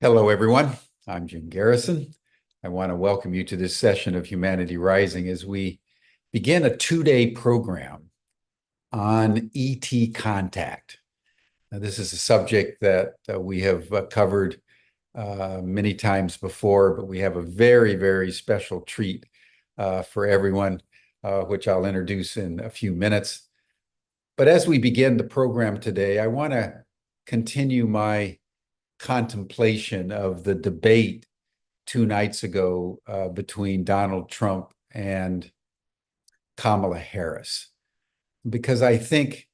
Hello, everyone. I'm Jim Garrison. I want to welcome you to this session of Humanity Rising as we begin a two-day program on ET contact. Now, this is a subject that we have covered many times before, but we have a very, very special treat for everyone, which I'll introduce in a few minutes. But as we begin the program today, I want to continue my contemplation of the debate 2 nights ago between Donald Trump and Kamala Harris. Because I think,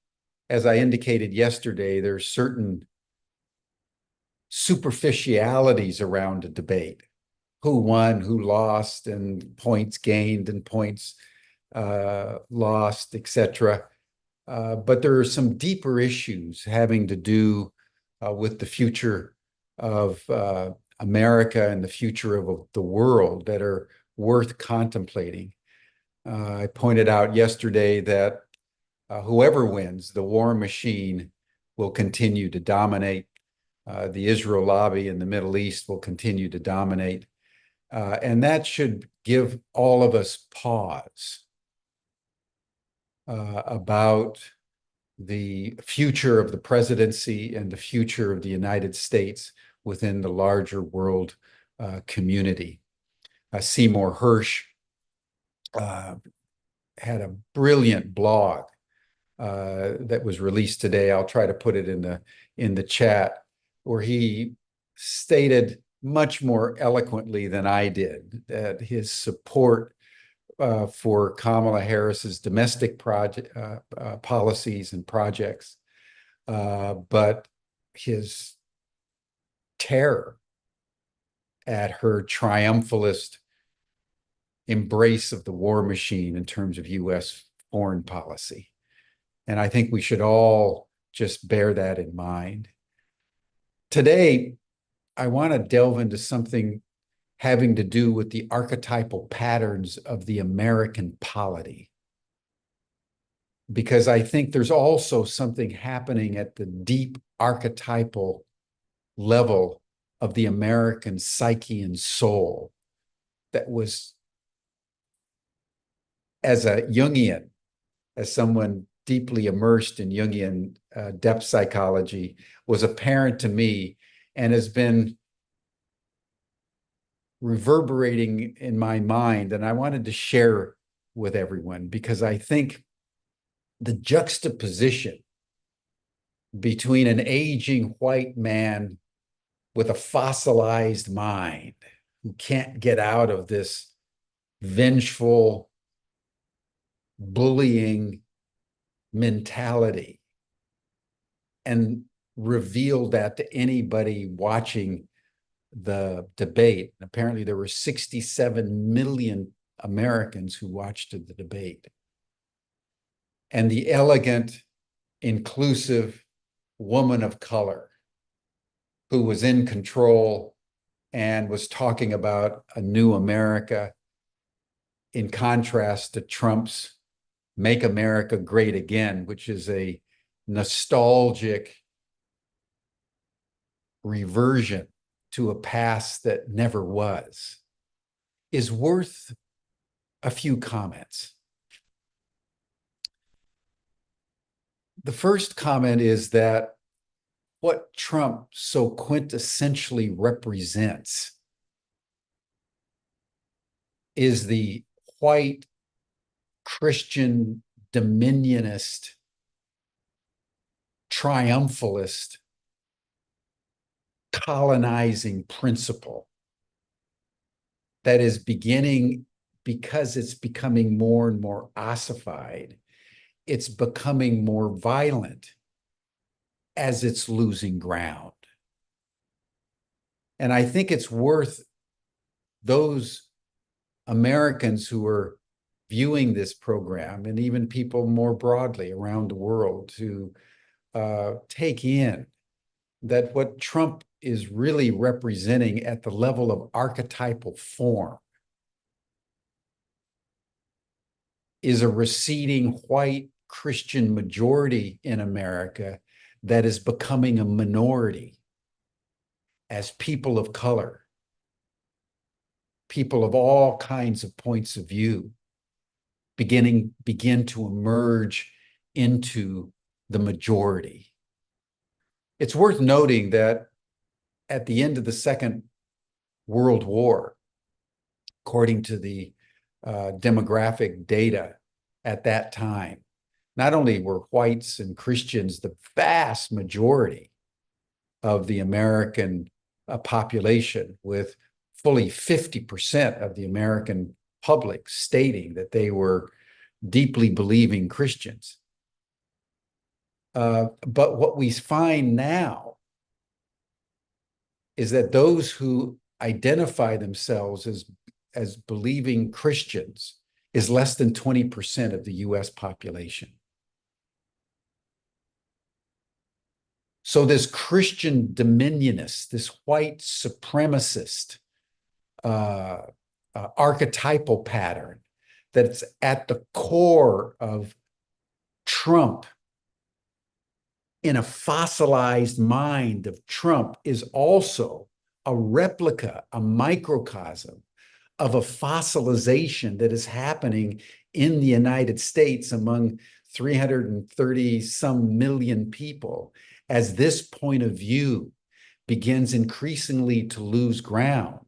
as I indicated yesterday, there's certain superficialities around a debate. Who won, who lost, and points gained and points lost, etc. But there are some deeper issues having to do with the future of America and the future of the world that are worth contemplating. I pointed out yesterday that whoever wins, the war machine will continue to dominate. The Israel lobby in the Middle East will continue to dominate. And that should give all of us pause about the future of the presidency and the future of the United States within the larger world community. Seymour Hersh had a brilliant blog that was released today. I'll try to put it in the chat, where he stated much more eloquently than I did that his support for Kamala Harris's domestic policies and projects, but his terror at her triumphalist embrace of the war machine in terms of U.S. foreign policy. And I think we should all just bear that in mind. Today, I want to delve into something having to do with the archetypal patterns of the American polity. Because I think there's also something happening at the deep archetypal level of the American psyche and soul that was, as a Jungian, as someone deeply immersed in Jungian depth psychology, was apparent to me and has been reverberating in my mind. And I wanted to share with everyone because I think the juxtaposition between an aging white man with a fossilized mind who can't get out of this vengeful, bullying mentality and reveal that to anybody watching the debate. Apparently, there were 67 million Americans who watched the debate. And the elegant, inclusive woman of color who was in control and was talking about a new America, in contrast to Trump's Make America Great Again, which is a nostalgic reversion to a past that never was, is worth a few comments. The first comment is that what Trump so quintessentially represents is the white Christian dominionist, triumphalist, colonizing principle that is beginning, because it's becoming more and more ossified, it's becoming more violent as it's losing ground. And I think it's worth those Americans who are viewing this program, and even people more broadly around the world, to take in that what Trump is really representing at the level of archetypal form is a receding white Christian majority in America that is becoming a minority. as people of color, people of all kinds of points of view, begin to emerge into the majority. It's worth noting that at the end of the Second World War, according to the demographic data at that time, not only were whites and Christians the vast majority of the American population, with fully 50% of the American public stating that they were deeply believing Christians. But what we find now is that those who identify themselves as believing Christians is less than 20% of the US population. So this Christian dominionist, this white supremacist archetypal pattern that's at the core of Trump, in a fossilized mind of Trump, is also a replica, a microcosm of a fossilization that is happening in the United States among 330 some million people, as this point of view begins increasingly to lose ground.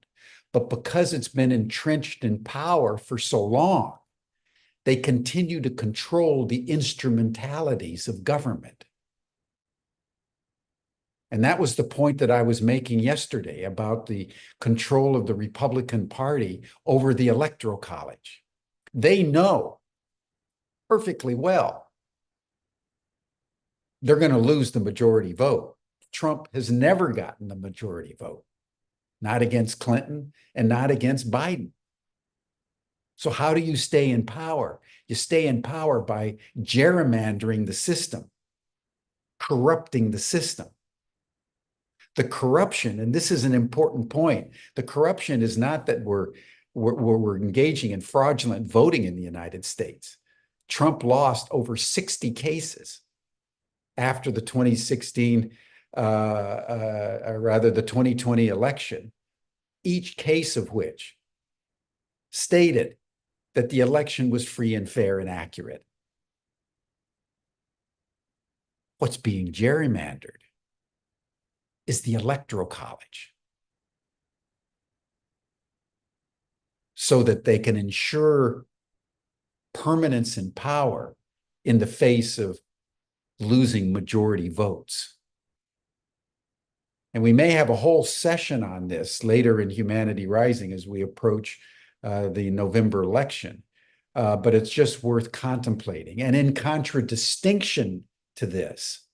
But because it's been entrenched in power for so long, they continue to control the instrumentalities of government. And that was the point that I was making yesterday about the control of the Republican Party over the Electoral College. They know perfectly well they're going to lose the majority vote. Trump has never gotten the majority vote, not against Clinton and not against Biden. So how do you stay in power? You stay in power by gerrymandering the system, corrupting the system. The corruption, and this is an important point, the corruption is not that we're engaging in fraudulent voting in the United States. Trump lost over 60 cases after the 2016, or rather the 2020 election, each case of which stated that the election was free and fair and accurate. What's being gerrymandered is the Electoral College, so that they can ensure permanence in power in the face of losing majority votes. And we may have a whole session on this later in Humanity Rising as we approach the November election, but it's just worth contemplating. And in contradistinction to this,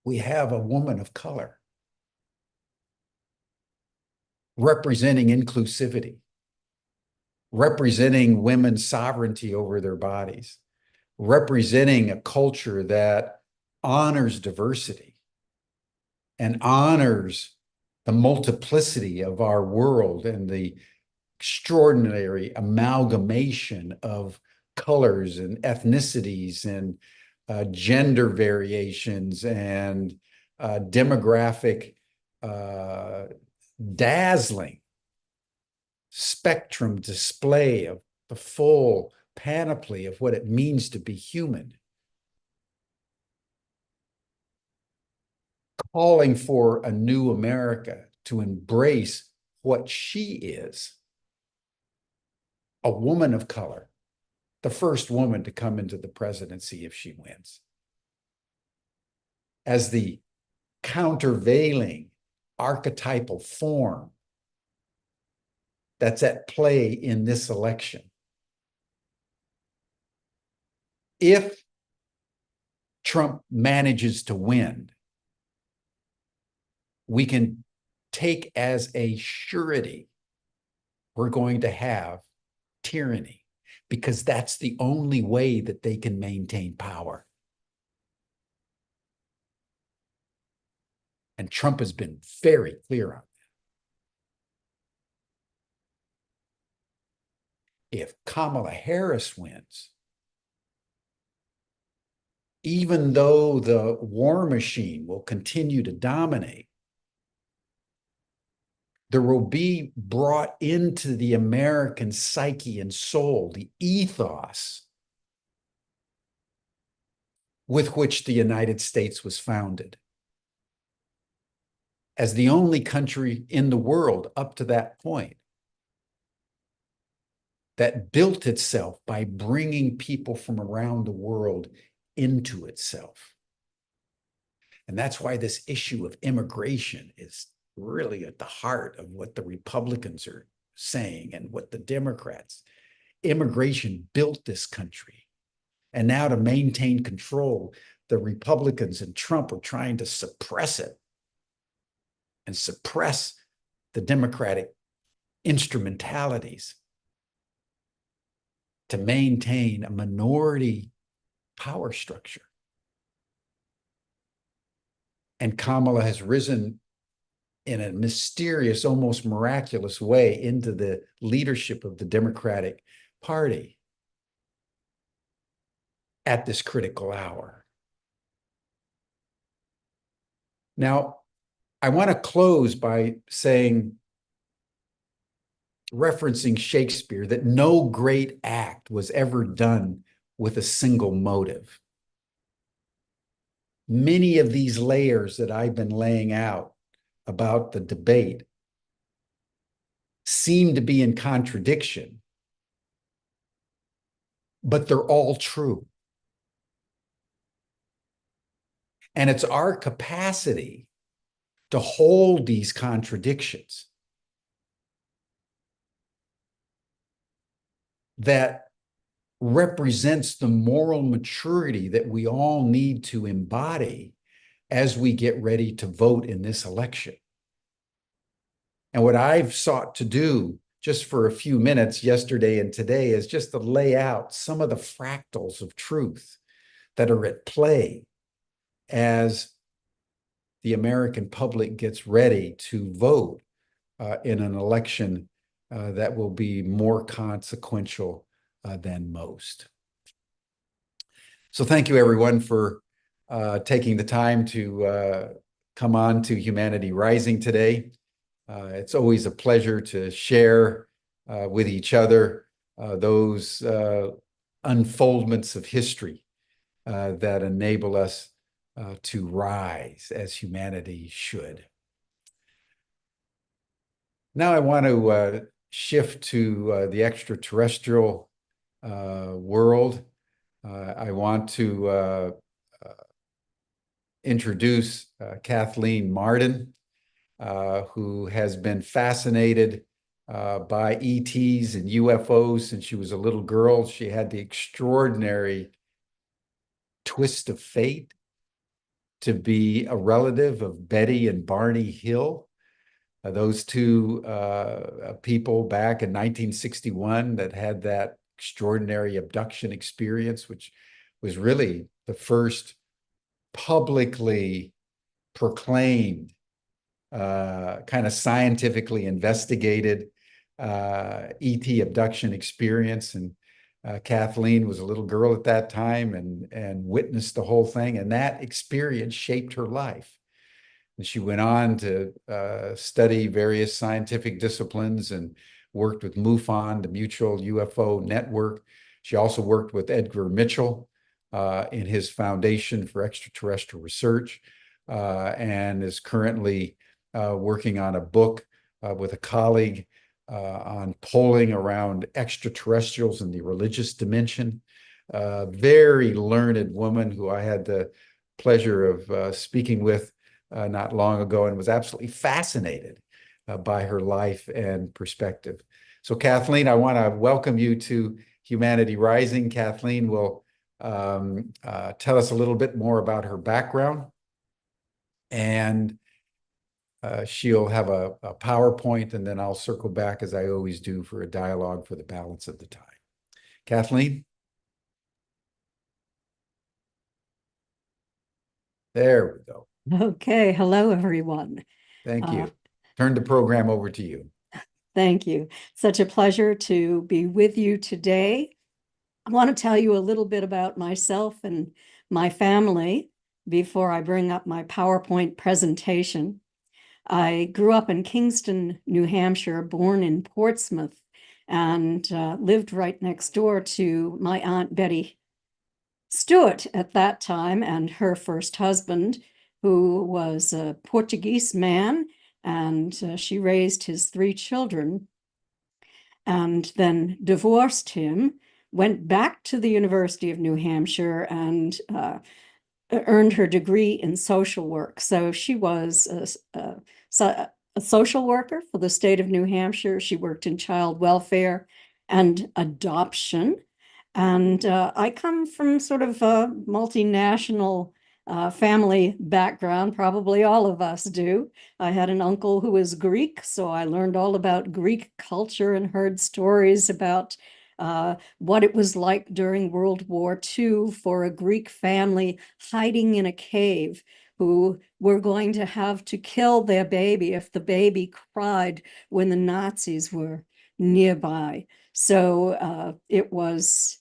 we have a woman of color representing inclusivity, representing women's sovereignty over their bodies, representing a culture that honors diversity and honors the multiplicity of our world and the extraordinary amalgamation of colors and ethnicities and gender variations and demographic dazzling spectrum display of the full panoply of what it means to be human. Calling for a new America to embrace what she is, a woman of color, the first woman to come into the presidency if she wins, as the countervailing archetypal form that's at play in this election. If Trump manages to win, we can take as a surety we're going to have tyranny, because that's the only way that they can maintain power. And Trump has been very clear on that. If Kamala Harris wins, even though the war machine will continue to dominate, there will be brought into the American psyche and soul the ethos with which the United States was founded. As the only country in the world up to that point that built itself by bringing people from around the world into itself. And that's why this issue of immigration is really at the heart of what the Republicans are saying and what the Democrats. Immigration built this country. And now to maintain control, the Republicans and Trump are trying to suppress it and suppress the Democratic instrumentalities to maintain a minority power structure. And Kamala has risen in a mysterious, almost miraculous way into the leadership of the Democratic Party at this critical hour. Now, I want to close by saying, referencing Shakespeare, that no great act was ever done with a single motive. Many of these layers that I've been laying out about the debate seem to be in contradiction, but they're all true. And it's our capacity to hold these contradictions that represents the moral maturity that we all need to embody as we get ready to vote in this election. And what I've sought to do just for a few minutes yesterday and today is just to lay out some of the fractals of truth that are at play as the American public gets ready to vote in an election that will be more consequential than most. So thank you, everyone, for taking the time to come on to Humanity Rising today. It's always a pleasure to share with each other those unfoldments of history that enable us to rise as humanity should. Now I want to shift to the extraterrestrial world. I want to introduce Kathleen Marden, who has been fascinated by ETs and UFOs since she was a little girl. She had the extraordinary twist of fate to be a relative of Betty and Barney Hill. Those two people back in 1961 that had that extraordinary abduction experience, which was really the first publicly proclaimed, kind of scientifically investigated ET abduction experience. And Kathleen was a little girl at that time and witnessed the whole thing. And that experience shaped her life. And she went on to study various scientific disciplines and worked with MUFON, the Mutual UFO Network. She also worked with Edgar Mitchell in his Foundation for Extraterrestrial Research, and is currently working on a book with a colleague on polling around extraterrestrials in the religious dimension. Very learned woman who I had the pleasure of speaking with not long ago, and was absolutely fascinated by her life and perspective. So Kathleen, I want to welcome you to Humanity Rising. Kathleen will tell us a little bit more about her background, and she'll have a PowerPoint, and then I'll circle back, as I always do, for a dialogue for the balance of the time. Kathleen? There we go. Okay. Hello, everyone. Thank you. Turn the program over to you. Thank you. Such a pleasure to be with you today. I want to tell you a little bit about myself and my family before I bring up my PowerPoint presentation. I grew up in Kingston, New Hampshire, born in Portsmouth, and lived right next door to my Aunt Betty Stewart at that time and her first husband, who was a Portuguese man, and she raised his 3 children and then divorced him, went back to the University of New Hampshire and earned her degree in social work. So she was a social worker for the state of New Hampshire. She worked in child welfare and adoption. And I come from sort of a multinational family background. Probably all of us do. I had an uncle who was Greek, so I learned all about Greek culture and heard stories about what it was like during World War II for a Greek family hiding in a cave who were going to have to kill their baby if the baby cried when the Nazis were nearby. So it was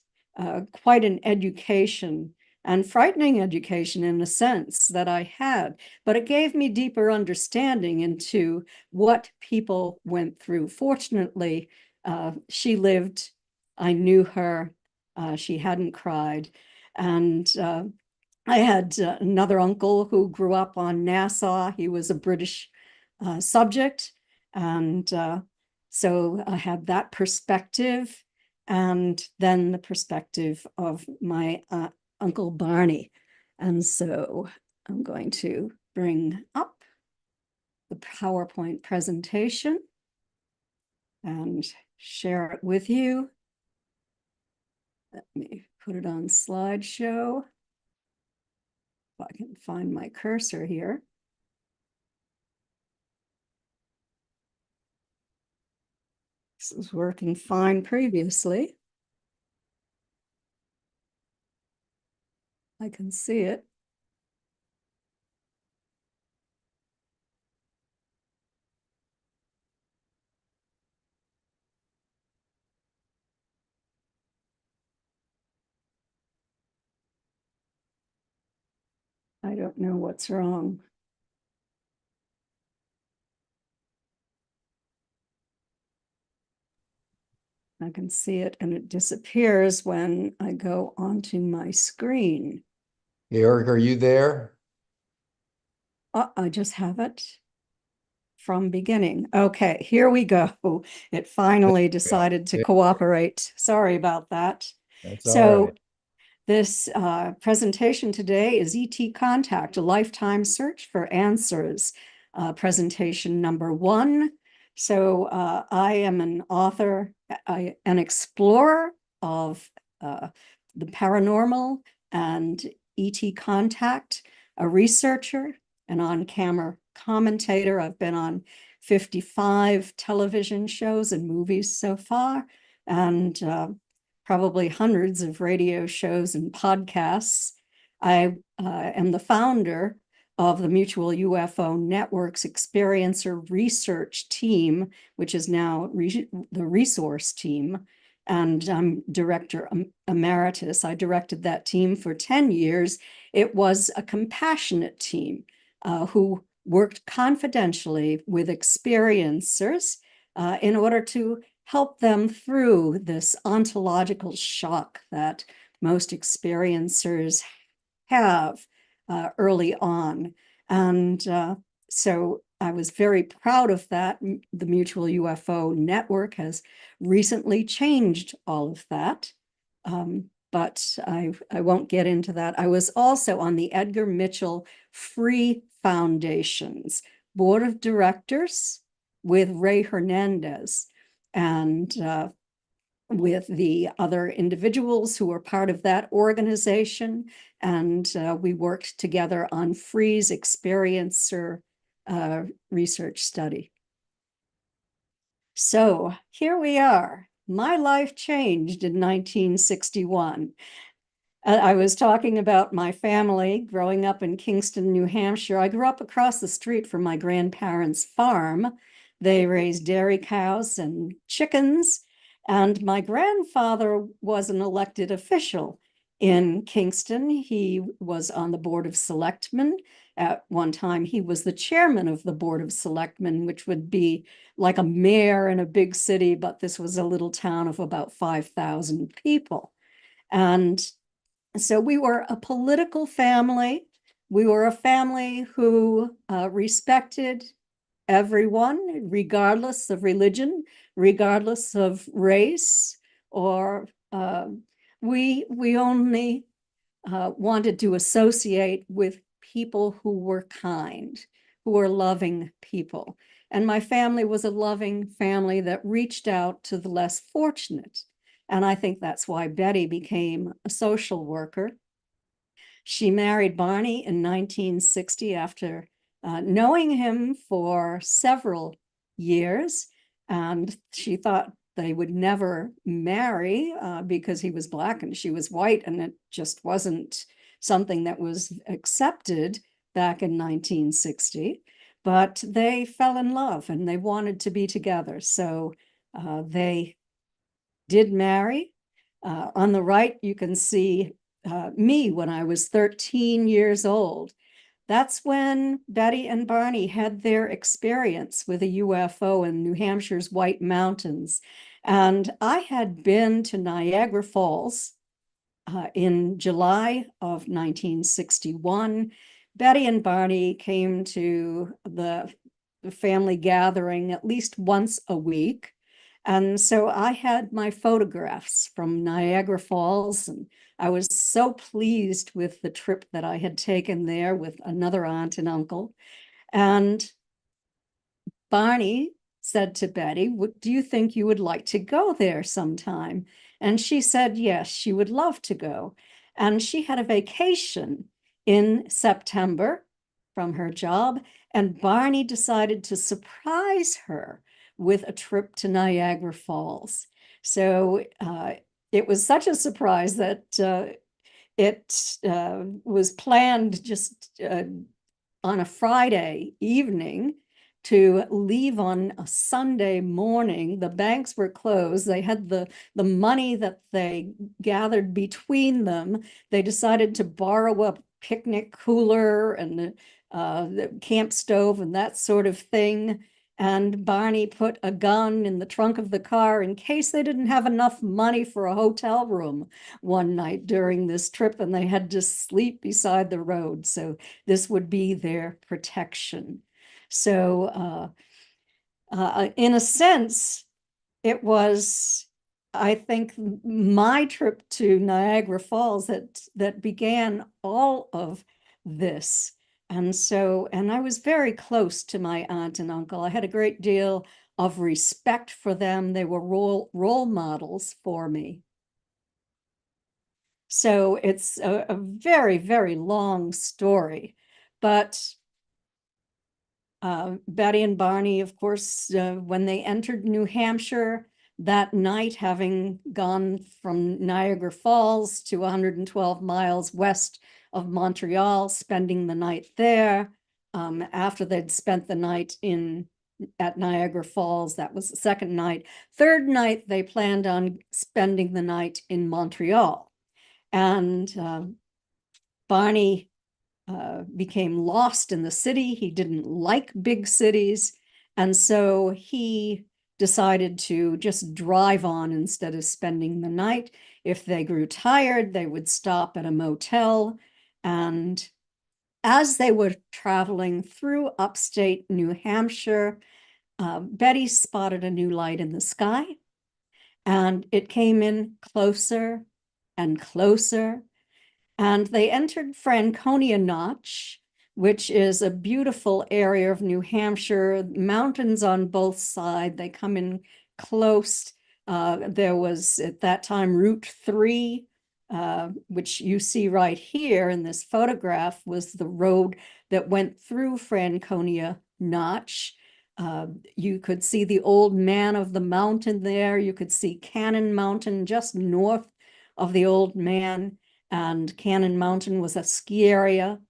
quite an education, and frightening education in a sense that I had, but it gave me deeper understanding into what people went through. Fortunately, she lived, I knew her, she hadn't cried. And I had another uncle who grew up on Nassau. He was a British subject. And so I had that perspective, and then the perspective of my Uncle Barney. And so I'm going to bring up the PowerPoint presentation and share it with you. Let me put it on slideshow. If I can find my cursor here. This was working fine previously. I can see it. I don't know what's wrong. I can see it, and it disappears when I go onto my screen. Eric, are you there? I just have it from beginning. Okay, here we go. It finally decided to cooperate. Sorry about that. That's all So right. this presentation today is ET Contact, a lifetime search for answers, presentation number 1. So I am an author, an explorer of the paranormal and ET contact, a researcher, an on-camera commentator. I've been on 55 television shows and movies so far, and probably hundreds of radio shows and podcasts. I am the founder of the Mutual UFO Network's Experiencer Research Team, which is now the resource team. And I'm director emeritus. I directed that team for 10 years. It was a compassionate team who worked confidentially with experiencers in order to help them through this ontological shock that most experiencers have early on. And so I was very proud of that. The Mutual UFO Network has recently changed all of that. But I won't get into that. I was also on the Edgar Mitchell Free Foundation's board of directors with Ray Hernandez, and with the other individuals who were part of that organization. And we worked together on Free's experiencer research study. So here we are. My life changed in 1961. I was talking about my family growing up in Kingston, New Hampshire. I grew up across the street from my grandparents' farm. They raised dairy cows and chickens, and my grandfather was an elected official In Kingston, he was on the Board of Selectmen. At one time, he was the chairman of the Board of Selectmen, which would be like a mayor in a big city, but this was a little town of about 5,000 people. And so we were a political family. We were a family who respected everyone, regardless of religion, regardless of race, or we only wanted to associate with people who were kind, who were loving people. And my family was a loving family that reached out to the less fortunate. And I think that's why Betty became a social worker. She married Barney in 1960 after knowing him for several years. And she thought they would never marry because he was Black and she was white, and it just wasn't something that was accepted back in 1960. But they fell in love and they wanted to be together. So they did marry. On the right, you can see me when I was 13 years old. That's when Betty and Barney had their experience with a UFO in New Hampshire's White Mountains. And I had been to Niagara Falls in July of 1961. Betty and Barney came to the family gathering at least once a week. And so I had my photographs from Niagara Falls, and I was so pleased with the trip that I had taken there with another aunt and uncle. And Barney said to Betty, do you think you would like to go there sometime? And she said, yes, she would love to go. And she had a vacation in September from her job, and Barney decided to surprise her with a trip to Niagara Falls. So it was such a surprise that it was planned just on a Friday evening to leave on a Sunday morning. The banks were closed. They had the money that they gathered between them. They decided to borrow a picnic cooler and the camp stove and that sort of thing. And Barney put a gun in the trunk of the car in case they didn't have enough money for a hotel room one night during this trip, and they had to sleep beside the road. So this would be their protection. So in a sense, it was, I think, my trip to Niagara Falls that began all of this. And so, and I was very close to my aunt and uncle. I had a great deal of respect for them. They were role models for me. So it's a very, very long story, but Betty and Barney, of course, when they entered New Hampshire that night, having gone from Niagara Falls to 112 miles west of Montreal, spending the night there. After they'd spent the night at Niagara Falls, that was the second night. Third night, they planned on spending the night in Montreal. And Barney became lost in the city. He didn't like big cities. And so he decided to just drive on instead of spending the night. If they grew tired, they would stop at a motel. And as they were traveling through upstate New Hampshire, Betty spotted a new light in the sky. And it came in closer and closer. And they entered Franconia Notch, which is a beautiful area of New Hampshire, mountains on both sides. They come in close. There was at that time Route 3, which you see right here in this photograph, was the road that went through Franconia Notch. You could see the old man of the mountain there. You could see Cannon Mountain just north of the old man. And Cannon Mountain was a ski area.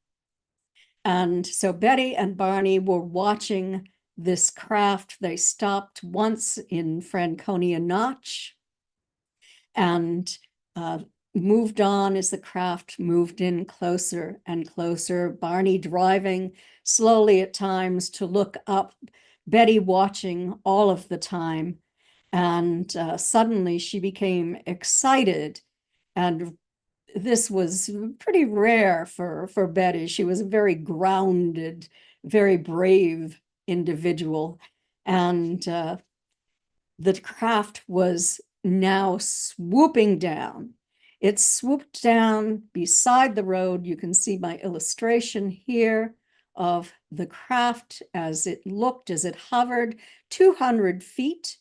And so Betty and Barney were watching this craft. They stopped once in Franconia Notch. And moved on as the craft moved in closer and closer, Barney driving slowly at times to look up, Betty watching all of the time. And suddenly she became excited. And this was pretty rare for Betty. She was a very grounded, very brave individual. And the craft was now swooping down. It swooped down beside the road. You can see my illustration here of the craft as it looked, as it hovered 200 feet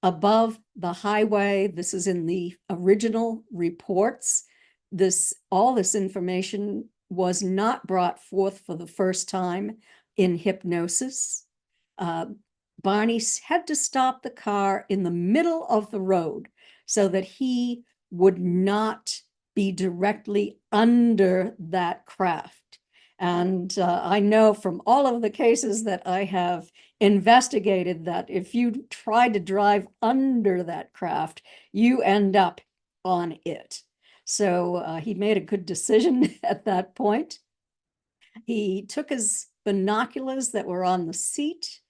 above the highway. This is in the original reports. All this information was not brought forth for the first time in hypnosis. Barney had to stop the car in the middle of the road so that he would not be directly under that craft. And I know from all of the cases that I have investigated that if you try to drive under that craft, you end up on it. So he made a good decision at that point. He took his binoculars that were on the seat,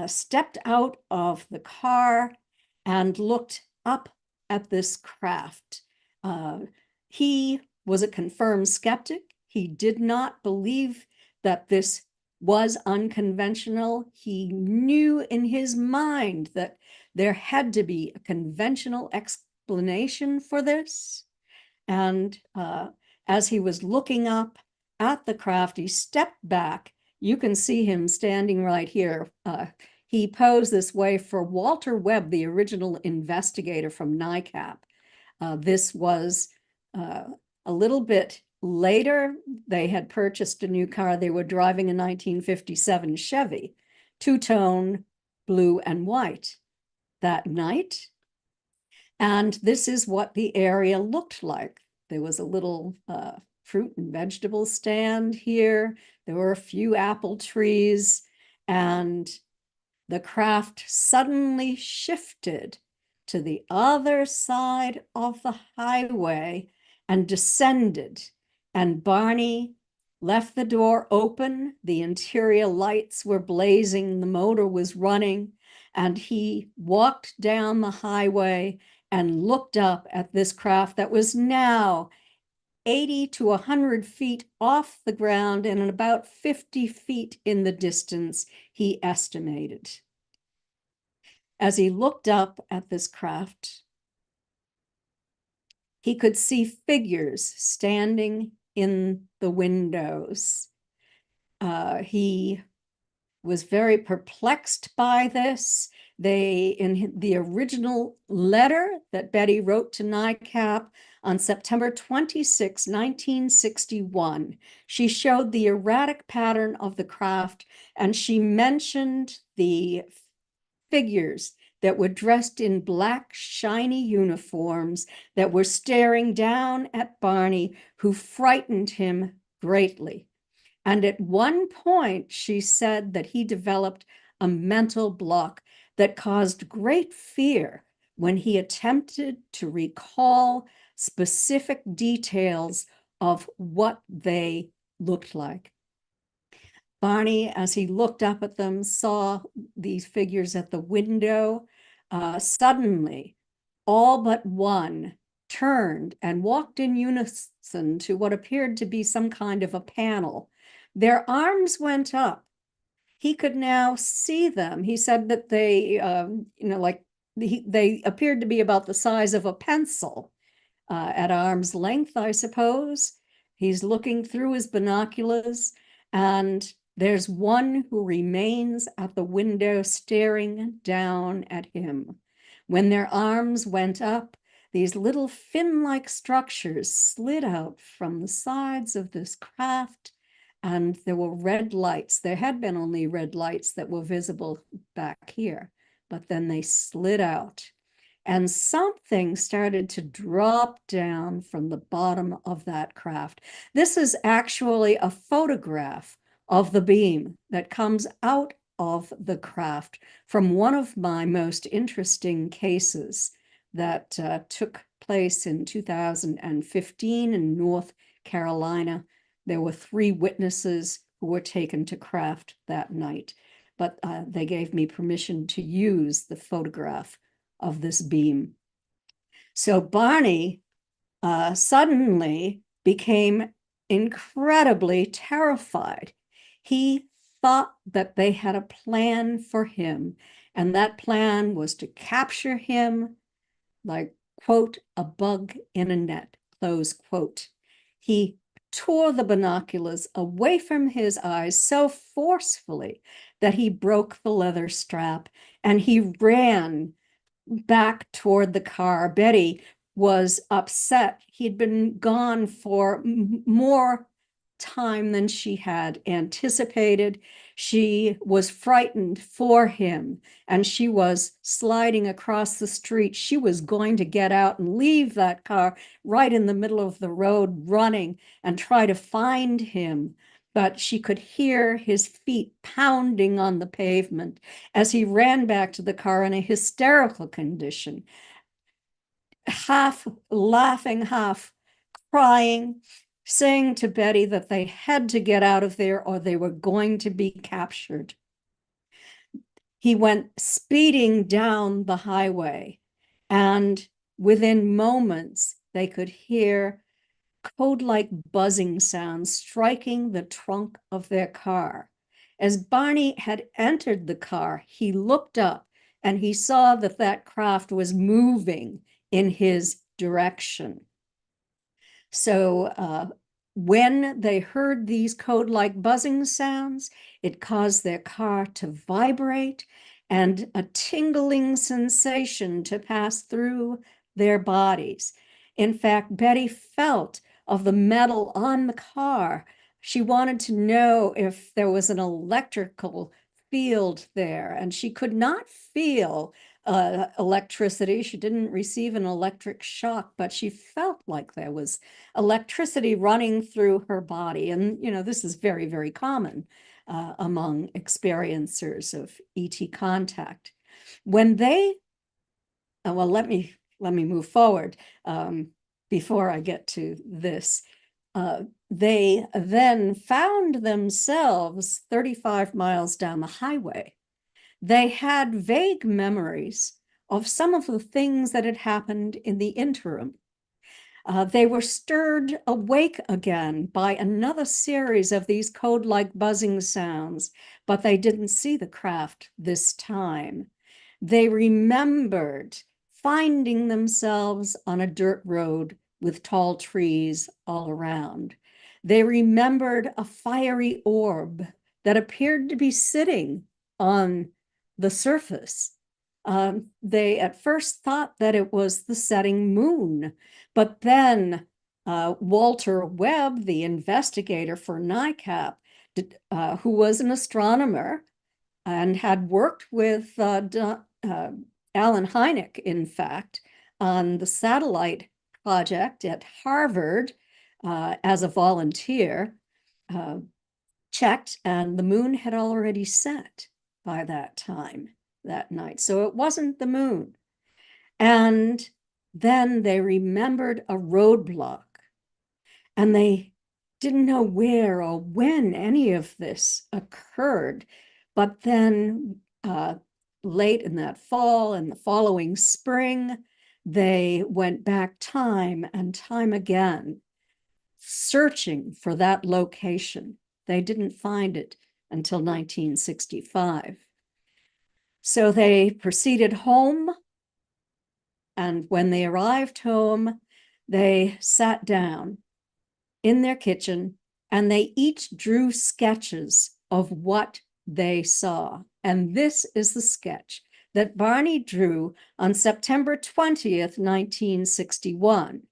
stepped out of the car, and looked up at this craft. He was a confirmed skeptic. He did not believe that this was unconventional. He knew in his mind that there had to be a conventional explanation for this. And as he was looking up at the craft, he stepped back. You can see him standing right here. He posed this way for Walter Webb, the original investigator from NICAP. This was a little bit later. They had purchased a new car. They were driving a 1957 Chevy, two-tone, blue and white that night. And this is what the area looked like. There was a little fruit and vegetable stand here. There were a few apple trees, and the craft suddenly shifted to the other side of the highway and descended. And Barney left the door open. The interior lights were blazing. The motor was running. And he walked down the highway and looked up at this craft that was now 80 to 100 feet off the ground and about 50 feet in the distance, he estimated. As he looked up at this craft, he could see figures standing in the windows. He was very perplexed by this. In the original letter that Betty wrote to NICAP on September 26, 1961, she showed the erratic pattern of the craft, and she mentioned the figures that were dressed in black, shiny uniforms that were staring down at Barney, who frightened him greatly. And at one point, she said that he developed a mental block that caused great fear when he attempted to recall specific details of what they looked like. Barney, as he looked up at them, saw these figures at the window. Suddenly, all but one turned and walked in unison to what appeared to be some kind of a panel. Their arms went up. He could now see them. He said that they, they appeared to be about the size of a pencil at arm's length, I suppose. He's looking through his binoculars, and there's one who remains at the window staring down at him. When their arms went up, these little fin-like structures slid out from the sides of this craft, and there were red lights. There had been only red lights that were visible back here, but then they slid out. And something started to drop down from the bottom of that craft. This is actually a photograph of the beam that comes out of the craft from one of my most interesting cases. that took place in 2015 in North Carolina. There were 3 witnesses who were taken to craft that night, but they gave me permission to use the photograph of this beam. So Barney suddenly became incredibly terrified. He thought that they had a plan for him, and that plan was to capture him like, quote, a bug in a net, close quote. He tore the binoculars away from his eyes so forcefully that he broke the leather strap, and he ran back toward the car. Betty was upset. He'd been gone for more time than she had anticipated. She was frightened for him, and she was sliding across the street. She was going to get out and leave that car right in the middle of the road, running and try to find him. But she could hear his feet pounding on the pavement as he ran back to the car in a hysterical condition, half laughing, half crying, saying to Betty that they had to get out of there or they were going to be captured. He went speeding down the highway, and within moments, they could hear code-like buzzing sounds striking the trunk of their car. As Barney had entered the car, he looked up and he saw that that craft was moving in his direction. So when they heard these code-like buzzing sounds, it caused their car to vibrate and a tingling sensation to pass through their bodies. In fact, Betty felt of the metal on the car. She wanted to know if there was an electrical field there, and she could not feel electricity. She didn't receive an electric shock, but she felt like there was electricity running through her body. And, you know, this is very, very common among experiencers of ET contact. When they, well, let me move forward before I get to this. They then found themselves 35 miles down the highway. They had vague memories of some of the things that had happened in the interim. They were stirred awake again by another series of these code-like buzzing sounds, but they didn't see the craft this time. They remembered finding themselves on a dirt road with tall trees all around. They remembered a fiery orb that appeared to be sitting on the surface. They at first thought that it was the setting moon, but then Walter Webb, the investigator for NICAP, who was an astronomer and had worked with Alan Hynek, in fact, on the satellite project at Harvard as a volunteer, checked, and the moon had already set by that time, that night. So it wasn't the moon. And then they remembered a roadblock, and they didn't know where or when any of this occurred. But then late in that fall and the following spring, they went back time and time again, searching for that location. They didn't find it until 1965. So they proceeded home, and when they arrived home, they sat down in their kitchen and they each drew sketches of what they saw. And this is the sketch that Barney drew on September 20th, 1961.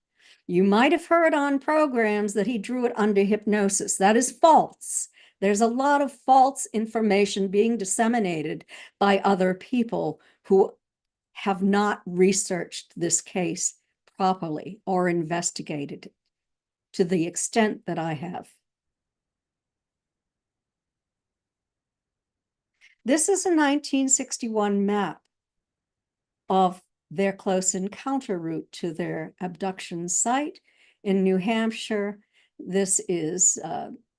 You might have heard on programs that he drew it under hypnosis. That is false. There's a lot of false information being disseminated by other people who have not researched this case properly or investigated it to the extent that I have. This is a 1961 map of their close encounter route to their abduction site in New Hampshire. This is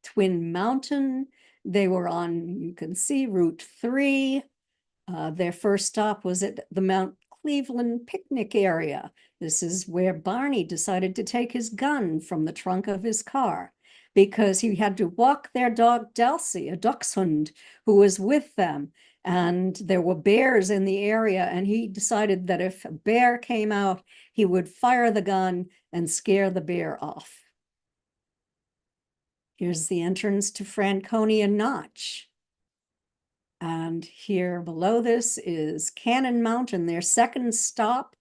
Twin Mountain. They were on, you can see, Route 3. Their first stop was at the Mount Cleveland picnic area. This is where Barney decided to take his gun from the trunk of his car because he had to walk their dog Dulcie, a dachshund, who was with them. And there were bears in the area, and he decided that if a bear came out, he would fire the gun and scare the bear off. Here's the entrance to Franconia Notch. And here below this is Cannon Mountain, their second stop.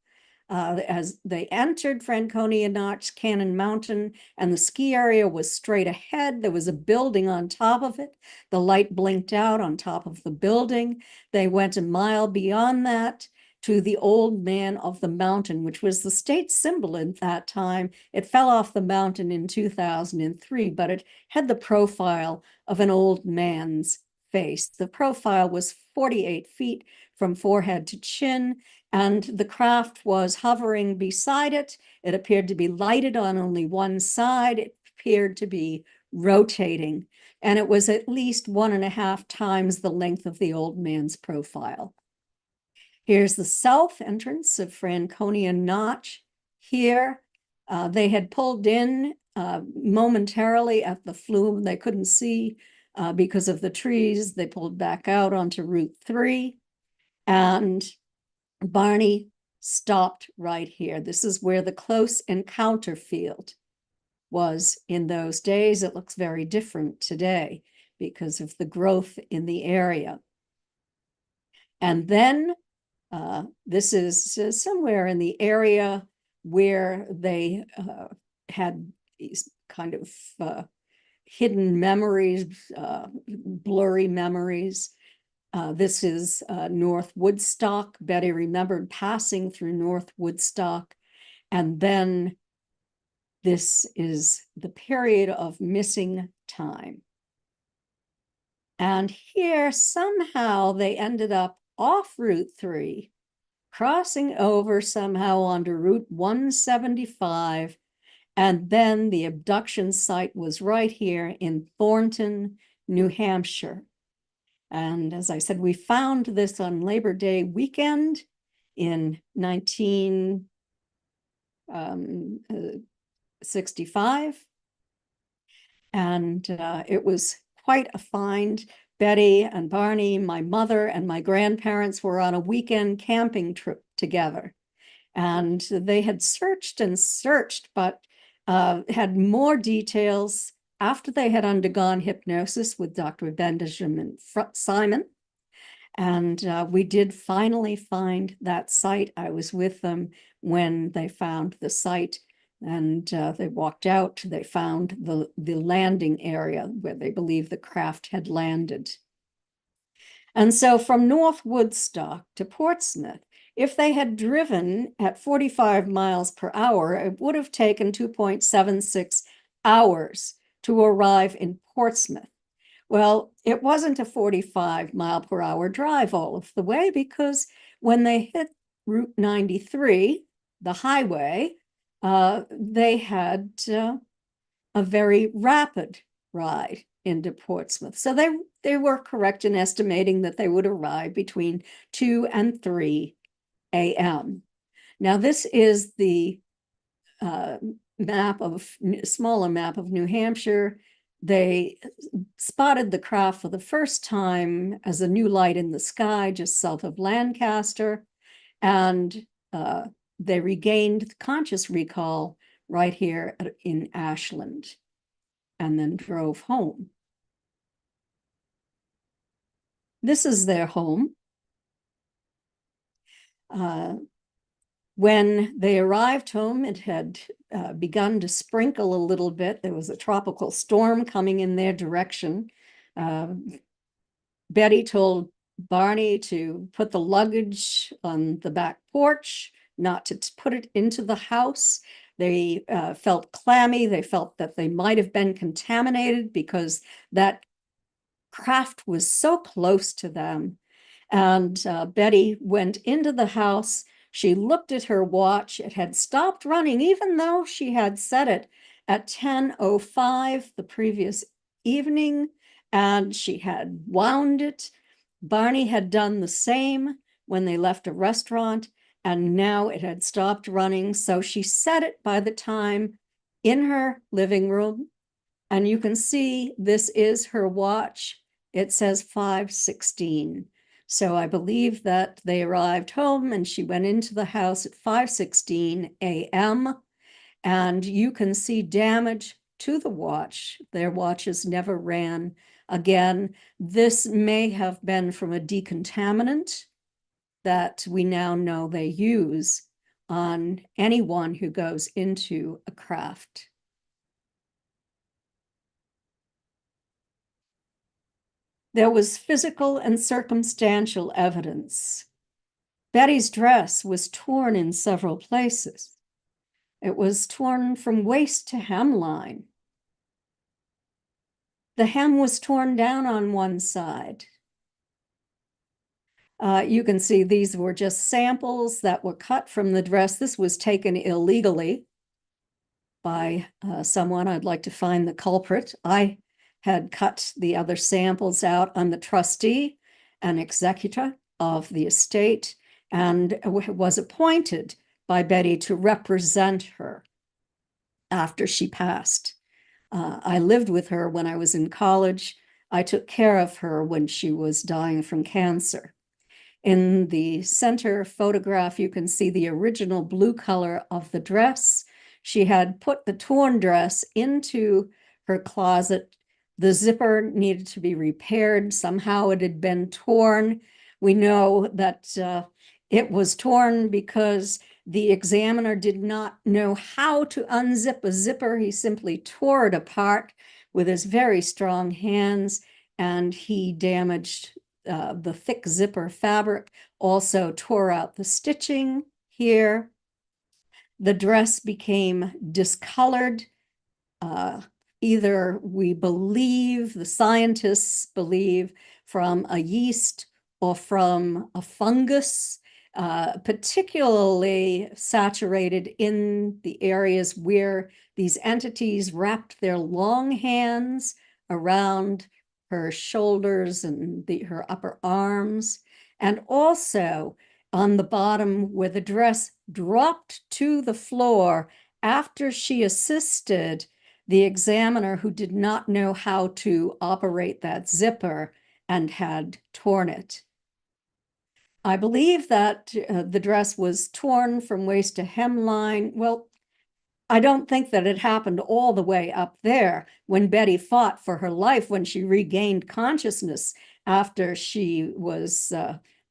As they entered Franconia Notch, Cannon Mountain, and the ski area was straight ahead. There was a building on top of it. The light blinked out on top of the building. They went a mile beyond that to the Old Man of the Mountain, which was the state symbol at that time. It fell off the mountain in 2003, but it had the profile of an old man's face. The profile was 48 feet from forehead to chin, and the craft was hovering beside it. It appeared to be lighted on only one side. It appeared to be rotating, and it was at least 1.5 times the length of the old man's profile. Here's the south entrance of Franconia Notch. Here, they had pulled in momentarily at the flume. They couldn't see because of the trees. They pulled back out onto Route 3, and Barney stopped right here. This is where the close encounter field was in those days. It looks very different today because of the growth in the area. And then this is somewhere in the area where they had these kind of hidden memories, blurry memories. This is North Woodstock. Betty remembered passing through North Woodstock. And then this is the period of missing time. And here somehow they ended up off Route 3, crossing over somehow onto Route 175. And then the abduction site was right here in Thornton, New Hampshire. And as I said, we found this on Labor Day weekend in 1965. And it was quite a find. Betty and Barney, my mother, and my grandparents were on a weekend camping trip together. And they had searched and searched, but had more details after they had undergone hypnosis with Dr. Benjamin Simon. And we did finally find that site. I was with them when they found the site, and they walked out. They found the landing area where they believe the craft had landed. And so from North Woodstock to Portsmouth, if they had driven at 45 miles per hour, it would have taken 2.76 hours to arrive in Portsmouth. Well, it wasn't a 45 mile per hour drive all of the way, because when they hit Route 93, the highway, they had a very rapid ride into Portsmouth. So they were correct in estimating that they would arrive between 2 and 3 a.m. Now, this is the smaller map of New Hampshire. They spotted the craft for the first time as a new light in the sky just south of Lancaster, and they regained conscious recall right here in Ashland, and then drove home. This is their home. When they arrived home, it had begun to sprinkle a little bit. There was a tropical storm coming in their direction. Betty told Barney to put the luggage on the back porch, not to put it into the house. They felt clammy. They felt that they might have been contaminated because that craft was so close to them. And Betty went into the house. She looked at her watch. It had stopped running, even though she had set it at 10:05 the previous evening, and she had wound it. Barney had done the same when they left a restaurant, and now it had stopped running. So she set it by the time in her living room. And you can see this is her watch. It says 5:16. So I believe that they arrived home and she went into the house at 5:16 a.m. And you can see damage to the watch. Their watches never ran again. This may have been from a decontaminant that we now know they use on anyone who goes into a craft. There was physical and circumstantial evidence. Betty's dress was torn in several places. It was torn from waist to hemline. The hem was torn down on one side. You can see these were just samples that were cut from the dress. This was taken illegally by someone. I'd like to find the culprit. I had cut the other samples out. I'm the trustee and executor of the estate and was appointed by Betty to represent her after she passed. I lived with her when I was in college. I took care of her when she was dying from cancer. In the center photograph, you can see the original blue color of the dress. She had put the torn dress into her closet. The zipper needed to be repaired. Somehow it had been torn. We know that it was torn because the examiner did not know how to unzip a zipper. He simply tore it apart with his very strong hands, and he damaged the thick zipper fabric, also tore out the stitching here. The dress became discolored. Either we believe, the scientists believe, from a yeast or from a fungus, particularly saturated in the areas where these entities wrapped their long hands around her shoulders and her upper arms, and also on the bottom where the dress dropped to the floor after she assisted the examiner who did not know how to operate that zipper and had torn it. I believe that the dress was torn from waist to hemline. Well, I don't think that it happened all the way up there when Betty fought for her life, when she regained consciousness after she was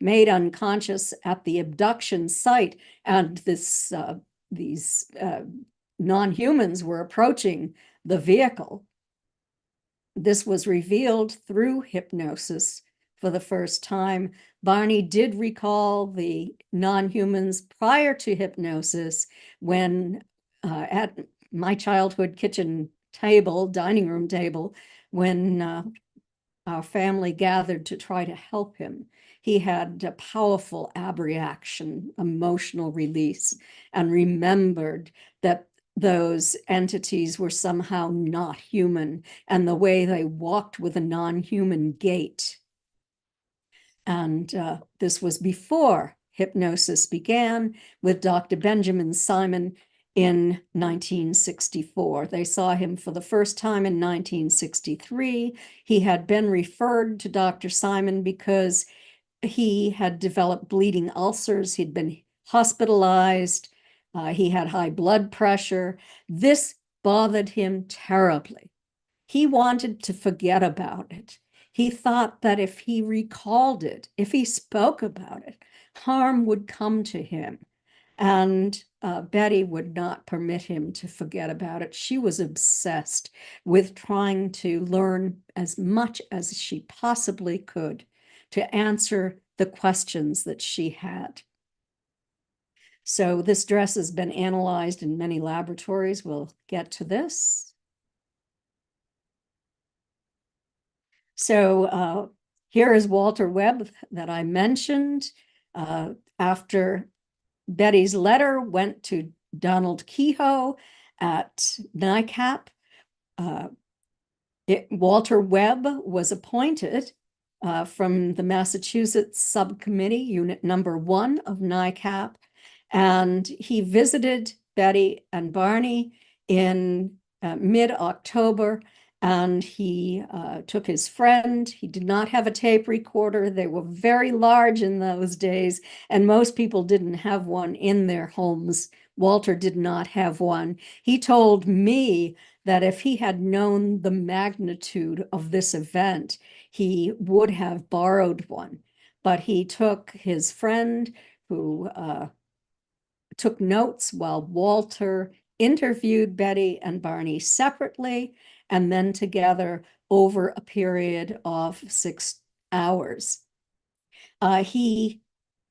made unconscious at the abduction site, and these non-humans were approaching the vehicle. This was revealed through hypnosis for the first time. Barney did recall the non-humans prior to hypnosis when at my childhood kitchen table, dining room table, when our family gathered to try to help him. He had a powerful abreaction, emotional release, and remembered that those entities were somehow not human, and the way they walked with a non-human gait. And this was before hypnosis began with Dr. Benjamin Simon in 1964. They saw him for the first time in 1963. He had been referred to Dr. Simon because he had developed bleeding ulcers. He'd been hospitalized. He had high blood pressure. This bothered him terribly. He wanted to forget about it. He thought that if he recalled it, if he spoke about it, harm would come to him. And Betty would not permit him to forget about it. She was obsessed with trying to learn as much as she possibly could to answer the questions that she had. So this dress has been analyzed in many laboratories. We'll get to this. So here is Walter Webb that I mentioned. After Betty's letter went to Donald Kehoe at NICAP. Walter Webb was appointed from the Massachusetts Subcommittee, Unit Number 1 of NICAP, and he visited Betty and Barney in mid-October, and he took his friend. He did not have a tape recorder. They were very large in those days, and most people didn't have one in their homes. Walter did not have one. He told me that if he had known the magnitude of this event, he would have borrowed one. But he took his friend, who took notes while Walter interviewed Betty and Barney separately and then together over a period of 6 hours. He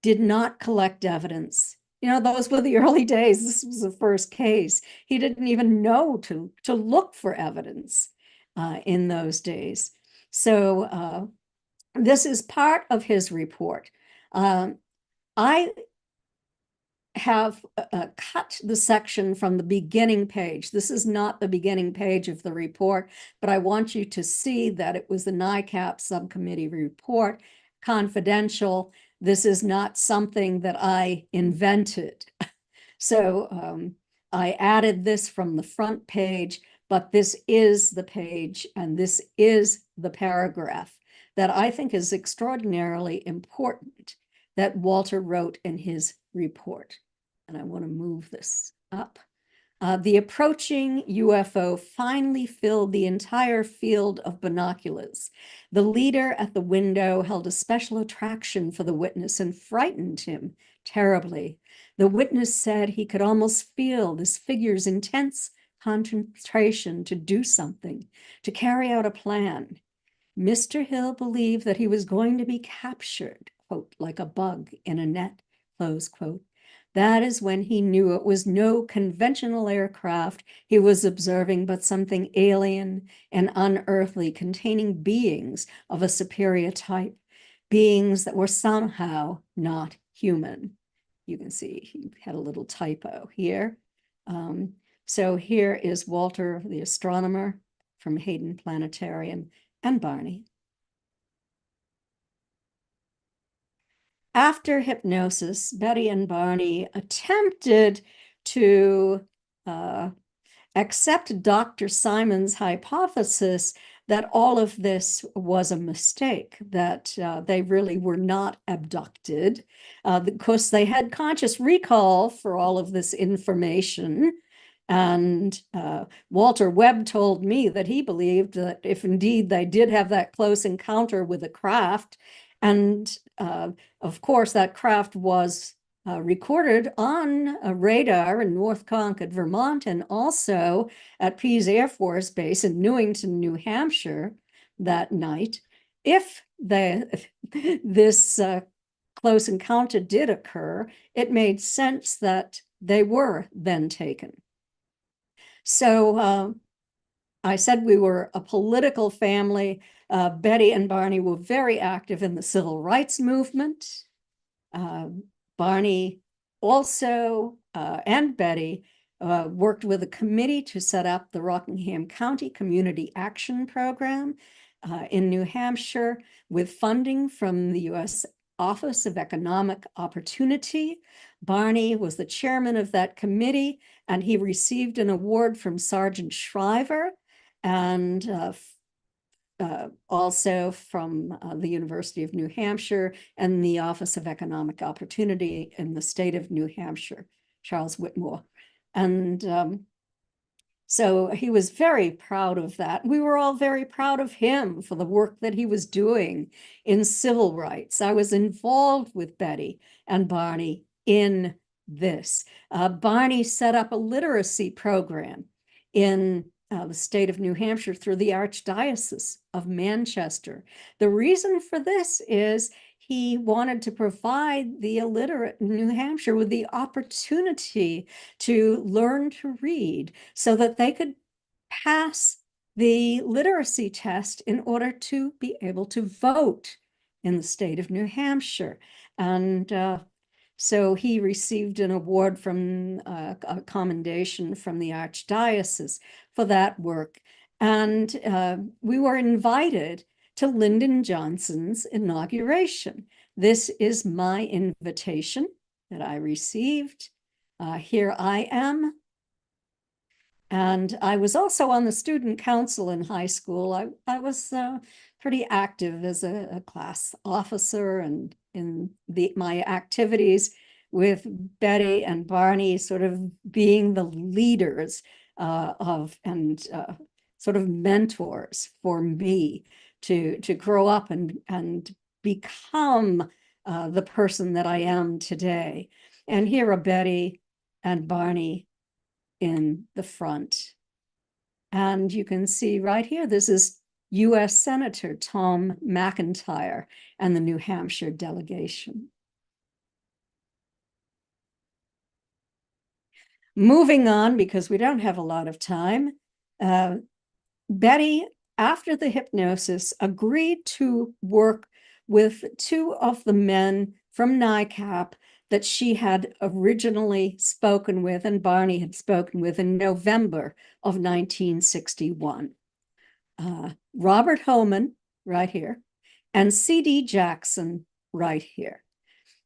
did not collect evidence. You know, those were the early days. This was the first case. He didn't even know to look for evidence in those days. So this is part of his report. I have cut the section from the beginning page. This is not the beginning page of the report, but I want you to see that it was the NICAP subcommittee report, confidential. This is not something that I invented. So I added this from the front page, but this is the page and this is the paragraph that I think is extraordinarily important that Walter wrote in his report. And I want to move this up. The approaching UFO finally filled the entire field of binoculars. The leader at the window held a special attraction for the witness and frightened him terribly. The witness said he could almost feel this figure's intense concentration to do something, to carry out a plan. Mr. Hill believed that he was going to be captured, quote, like a bug in a net, close quote. That is when he knew it was no conventional aircraft he was observing, but something alien and unearthly, containing beings of a superior type, beings that were somehow not human. You can see he had a little typo here. So here is Walter, the astronomer from Hayden Planetarium, and Barney. After hypnosis, Betty and Barney attempted to accept Dr. Simon's hypothesis that all of this was a mistake, that they really were not abducted. Of course, they had conscious recall for all of this information. And Walter Webb told me that he believed that if indeed they did have that close encounter with a craft, and of course, that craft was recorded on a radar in North Concord, Vermont, and also at Pease Air Force Base in Newington, New Hampshire that night. If this close encounter did occur, it made sense that they were then taken. So I said we were a political family. Betty and Barney were very active in the civil rights movement. Barney also, and Betty, worked with a committee to set up the Rockingham County Community Action Program in New Hampshire with funding from the U.S. Office of Economic Opportunity. Barney was the chairman of that committee, and he received an award from Sergeant Shriver and also from the University of New Hampshire and the Office of Economic Opportunity in the state of New Hampshire, Charles Whitmore. And so he was very proud of that. We were all very proud of him for the work that he was doing in civil rights. I was involved with Betty and Barney in this. Barney set up a literacy program in the state of New Hampshire through the Archdiocese of Manchester. The reason for this is he wanted to provide the illiterate in New Hampshire with the opportunity to learn to read so that they could pass the literacy test in order to be able to vote in the state of New Hampshire. And So he received an award from a commendation from the Archdiocese for that work. And we were invited to Lyndon Johnson's inauguration. This is my invitation that I received. Here I am. And I was also on the student council in high school. I was pretty active as a class officer, and in my activities with Betty and Barney sort of being the leaders and sort of mentors for me to grow up and become the person that I am today. And here are Betty and Barney in the front. And you can see right here, this is US Senator Tom McIntyre and the New Hampshire delegation. Moving on, because we don't have a lot of time, Betty, after the hypnosis, agreed to work with two of the men from NICAP that she had originally spoken with and Barney had spoken with in November of 1961. Robert Homan, right here, and C.D. Jackson, right here.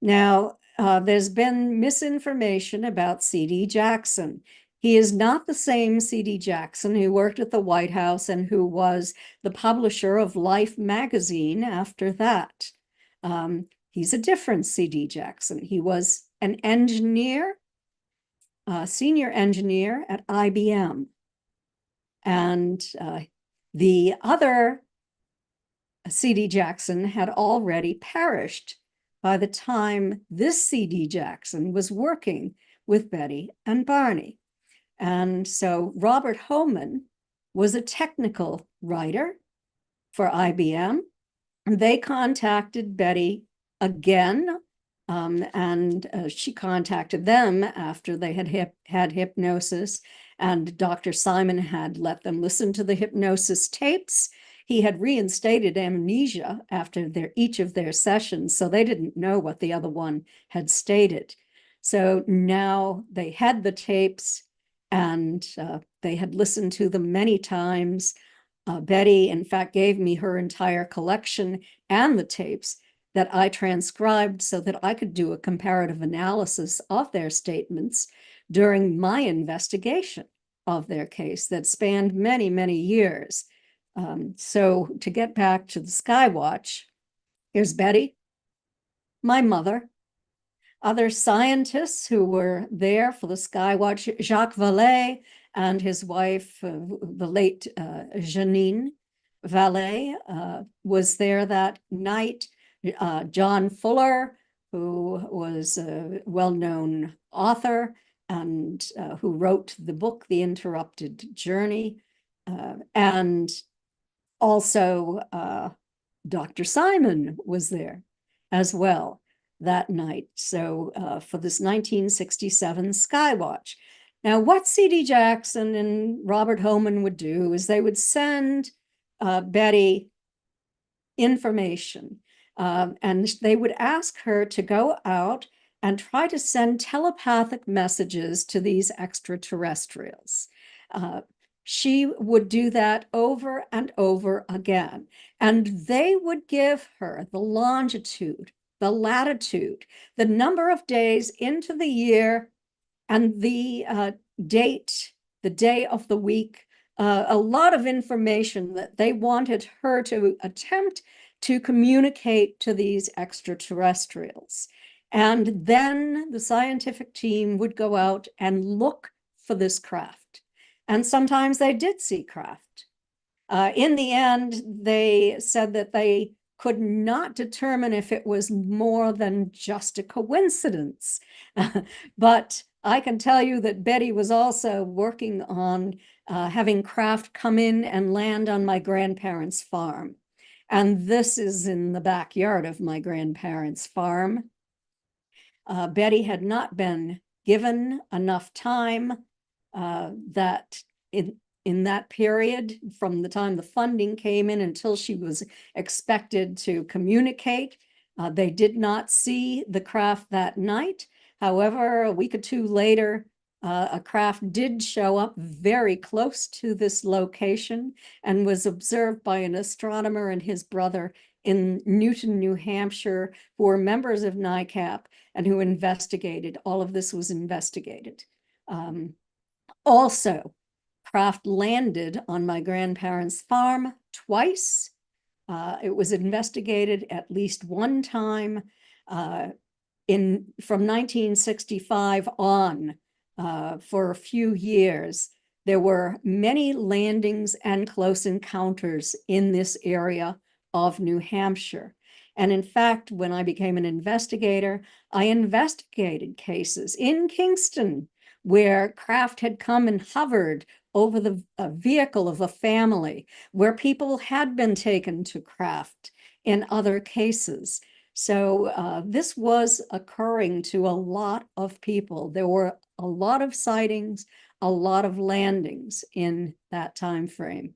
Now, there's been misinformation about C.D. Jackson. He is not the same C.D. Jackson who worked at the White House and who was the publisher of Life magazine after that. He's a different C.D. Jackson. He was an engineer, senior engineer at IBM. And the other C.D. Jackson had already perished by the time this C.D. Jackson was working with Betty and Barney. And so Robert Homan was a technical writer for IBM. They contacted Betty again, and she contacted them after they had hypnosis, and Dr. Simon had let them listen to the hypnosis tapes. He had reinstated amnesia after each of their sessions, so they didn't know what the other one had stated. So now they had the tapes, and they had listened to them many times. Betty, in fact, gave me her entire collection and the tapes that I transcribed so that I could do a comparative analysis of their statements during my investigation of their case that spanned many, many years. So to get back to the Skywatch, here's Betty, my mother, other scientists who were there for the Skywatch, Jacques Vallée and his wife, the late Janine Vallée, was there that night. John Fuller, who was a well-known author and who wrote the book, The Interrupted Journey, and also Dr. Simon was there as well that night. So for this 1967 Skywatch. Now, what C.D. Jackson and Robert Homan would do is they would send Betty information, and they would ask her to go out and try to send telepathic messages to these extraterrestrials. She would do that over and over again, and they would give her the longitude, the latitude, the number of days into the year, and the date, the day of the week, a lot of information that they wanted her to attempt to communicate to these extraterrestrials. And then the scientific team would go out and look for this craft. And sometimes they did see craft. In the end, they said that they could not determine if it was more than just a coincidence. But I can tell you that Betty was also working on having craft come in and land on my grandparents' farm. And this is in the backyard of my grandparents' farm. Betty had not been given enough time that in that period, from the time the funding came in until she was expected to communicate They did not see the craft that night. However, a week or two later, a craft did show up very close to this location and was observed by an astronomer and his brother in Newton, New Hampshire, who were members of NICAP and who investigated. All of this was investigated. Also, craft landed on my grandparents' farm twice. It was investigated at least one time from 1965 on for a few years. There were many landings and close encounters in this area of New Hampshire. And in fact, when I became an investigator, I investigated cases in Kingston where craft had come and hovered over the vehicle of a family, where people had been taken to craft in other cases. So this was occurring to a lot of people. There were a lot of sightings, a lot of landings in that time frame.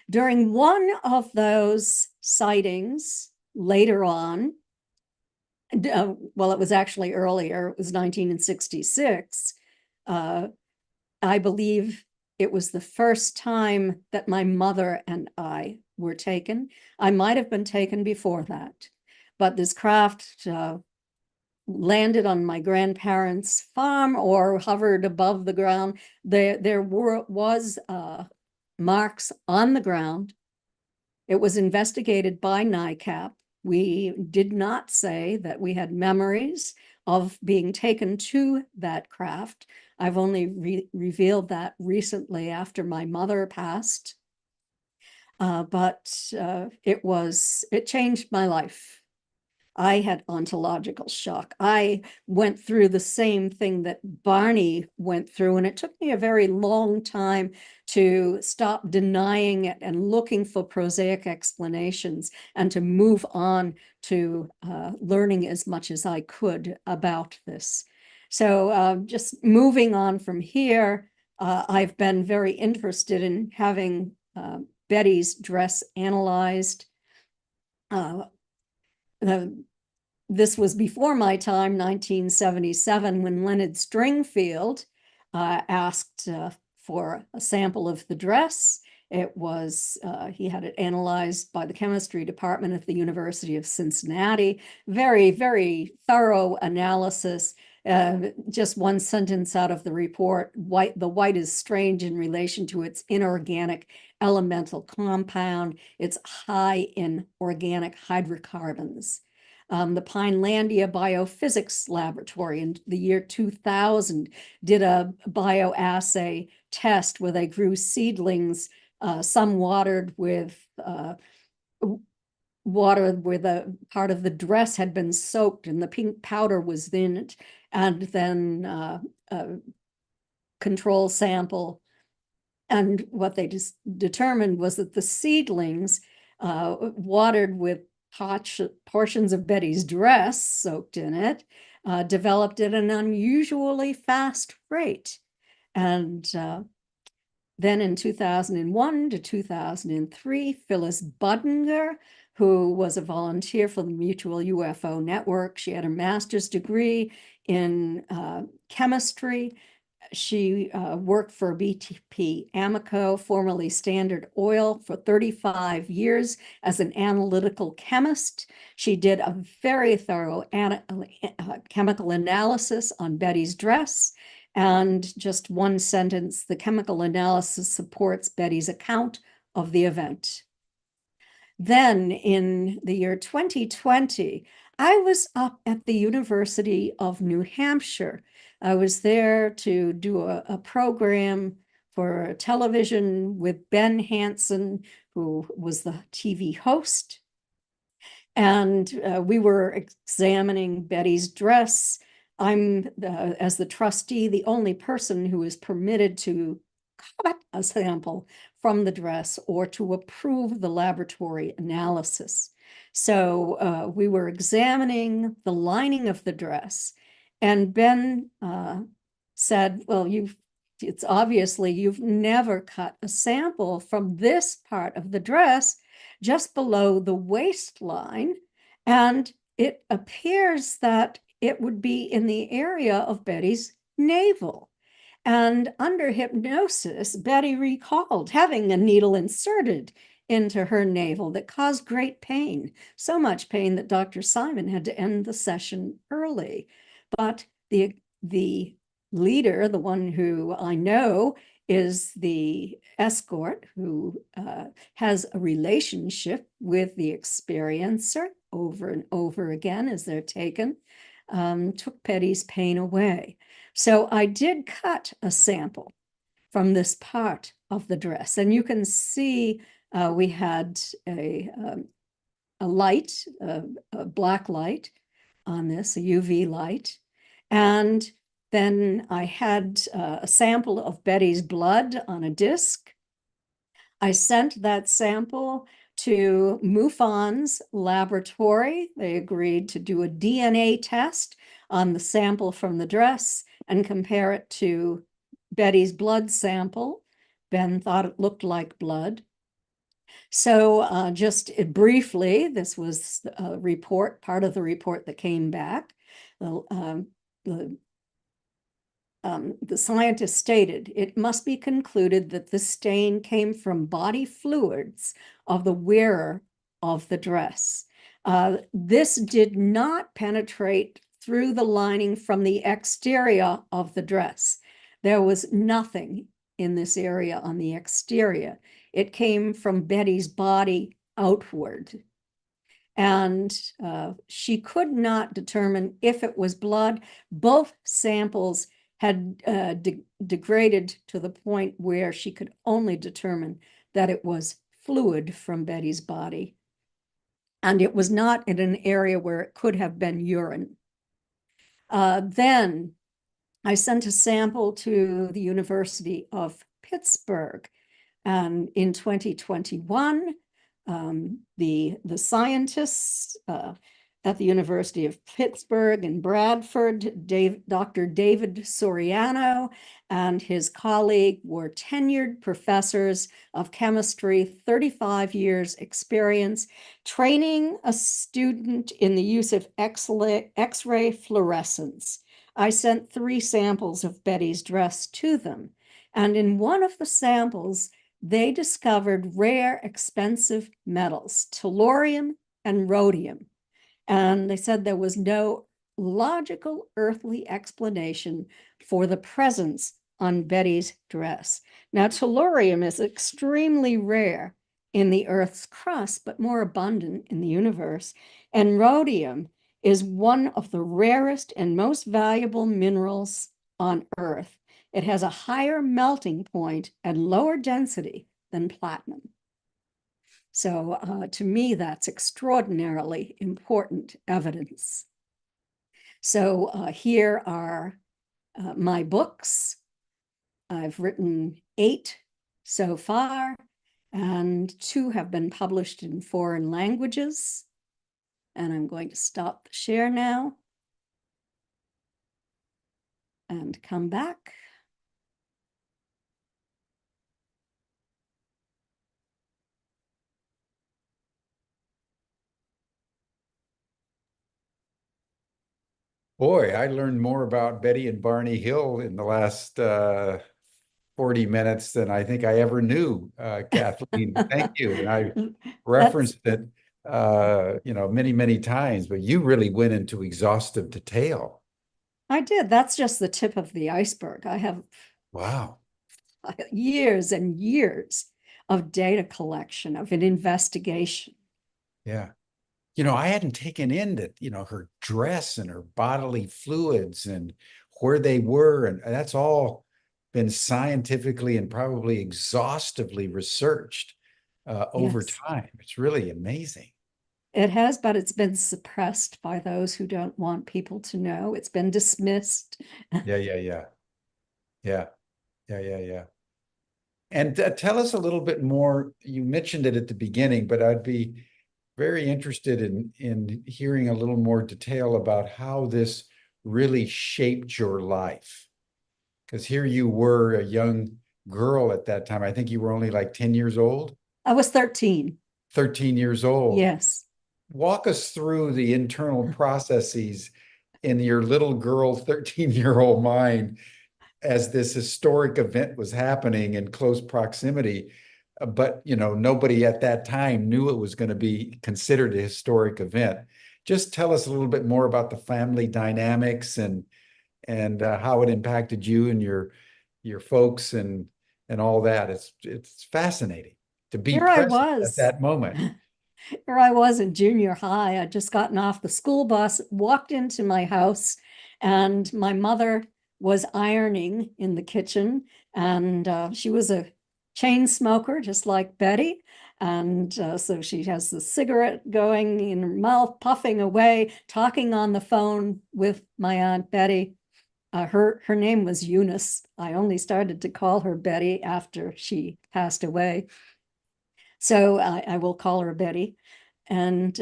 During one of those sightings later on, well, it was actually earlier, it was 1966, I believe it was the first time that my mother and I were taken. I might have been taken before that, but this craft landed on my grandparents' farm or hovered above the ground. There was marks on the ground. It was investigated by NICAP. We did not say that we had memories of being taken to that craft. I've only revealed that recently after my mother passed. But it changed my life. I had ontological shock. I went through the same thing that Barney went through, and it took me a very long time to stop denying it and looking for prosaic explanations and to move on to learning as much as I could about this. So just moving on from here, I've been very interested in having Betty's dress analyzed. This was before my time, 1977, when Leonard Stringfield asked for a sample of the dress. It was, he had it analyzed by the chemistry department at the University of Cincinnati. Very, very thorough analysis. Just one sentence out of the report: the white is strange in relation to its inorganic elemental compound. It's high in organic hydrocarbons. The Pinelandia Biophysics Laboratory in the year 2000 did a bioassay test where they grew seedlings, some watered with water where the part of the dress had been soaked and the pink powder was in it, and then a control sample. And what they just determined was that the seedlings watered with portions of Betty's dress soaked in it, developed at an unusually fast rate. And then in 2001 to 2003, Phyllis Budinger, who was a volunteer for the Mutual UFO Network, she had a master's degree in chemistry. She worked for BP Amoco, formerly Standard Oil, for 35 years as an analytical chemist. She did a very thorough chemical analysis on Betty's dress. And just one sentence: the chemical analysis supports Betty's account of the event. Then in the year 2020, I was up at the University of New Hampshire. I was there to do a program for television with Ben Hansen, who was the TV host. And we were examining Betty's dress. I'm, as the trustee, the only person who is permitted to cut a sample from the dress or to approve the laboratory analysis. So we were examining the lining of the dress, and Ben said, well, it's obviously you've never cut a sample from this part of the dress just below the waistline. And it appears that it would be in the area of Betty's navel. And under hypnosis, Betty recalled having a needle inserted into her navel that caused great pain, so much pain that Dr. Simon had to end the session early. But the leader, the one who I know is the escort who has a relationship with the experiencer over and over again as they're taken, took Betty's pain away. So I did cut a sample from this part of the dress, and you can see we had a light, a black light on this, a UV light, and then I had a sample of Betty's blood on a disc. I sent that sample to MUFON's laboratory. They agreed to do a DNA test on the sample from the dress and compare it to Betty's blood sample. Ben thought it looked like blood. So just briefly, this was a report, part of the report that came back. The scientist stated, it must be concluded that the stain came from body fluids of the wearer of the dress. This did not penetrate through the lining from the exterior of the dress. There was nothing in this area on the exterior. It came from Betty's body outward. And she could not determine if it was blood. Both samples had degraded to the point where she could only determine that it was fluid from Betty's body. And it was not in an area where it could have been urine. Then I sent a sample to the University of Pittsburgh. And in 2021, the scientists at the University of Pittsburgh and Bradford, Dr. David Soriano and his colleague were tenured professors of chemistry, 35 years experience, training a student in the use of X-ray fluorescence. I sent 3 samples of Betty's dress to them. And in one of the samples, they discovered rare, expensive metals, tellurium and rhodium. And they said there was no logical earthly explanation for the presence on Betty's dress. Now, tellurium is extremely rare in the Earth's crust, but more abundant in the universe. And rhodium is one of the rarest and most valuable minerals on Earth. It has a higher melting point and lower density than platinum. So to me, that's extraordinarily important evidence. So here are my books. I've written 8 so far, and 2 have been published in foreign languages. And I'm going to stop the share now and come back. Boy, I learned more about Betty and Barney Hill in the last 40 minutes than I think I ever knew, Kathleen. Thank you. And I referenced it, many, many times, but you really went into exhaustive detail. I did. That's just the tip of the iceberg. I have Wow. years and years of data collection, of an investigation. Yeah. I hadn't taken in that, her dress and her bodily fluids and where they were. And that's all been scientifically and probably exhaustively researched over Yes. time. It's really amazing. It has, but it's been suppressed by those who don't want people to know. It's been dismissed. Yeah, yeah, yeah. Yeah, yeah, yeah, yeah. And tell us a little bit more. You mentioned it at the beginning, but I'd be very interested in hearing a little more detail about how this really shaped your life. Because here you were a young girl at that time. I think you were only like 10 years old. I was 13. 13 years old. Yes. walk us through the internal processes in your little girl, 13-year-old mind as this historic event was happening in close proximity. But, nobody at that time knew it was going to be considered a historic event. Just tell us a little bit more about the family dynamics and how it impacted you and your folks and all that. It's fascinating to be Here I present at was. that moment. Here I was in junior high. I'd just gotten off the school bus, walked into my house, and my mother was ironing in the kitchen. And she was a chain smoker, just like Betty. And so she has the cigarette going in her mouth, puffing away, talking on the phone with my Aunt Betty. Her name was Eunice. I only started to call her Betty after she passed away. So I will call her Betty. And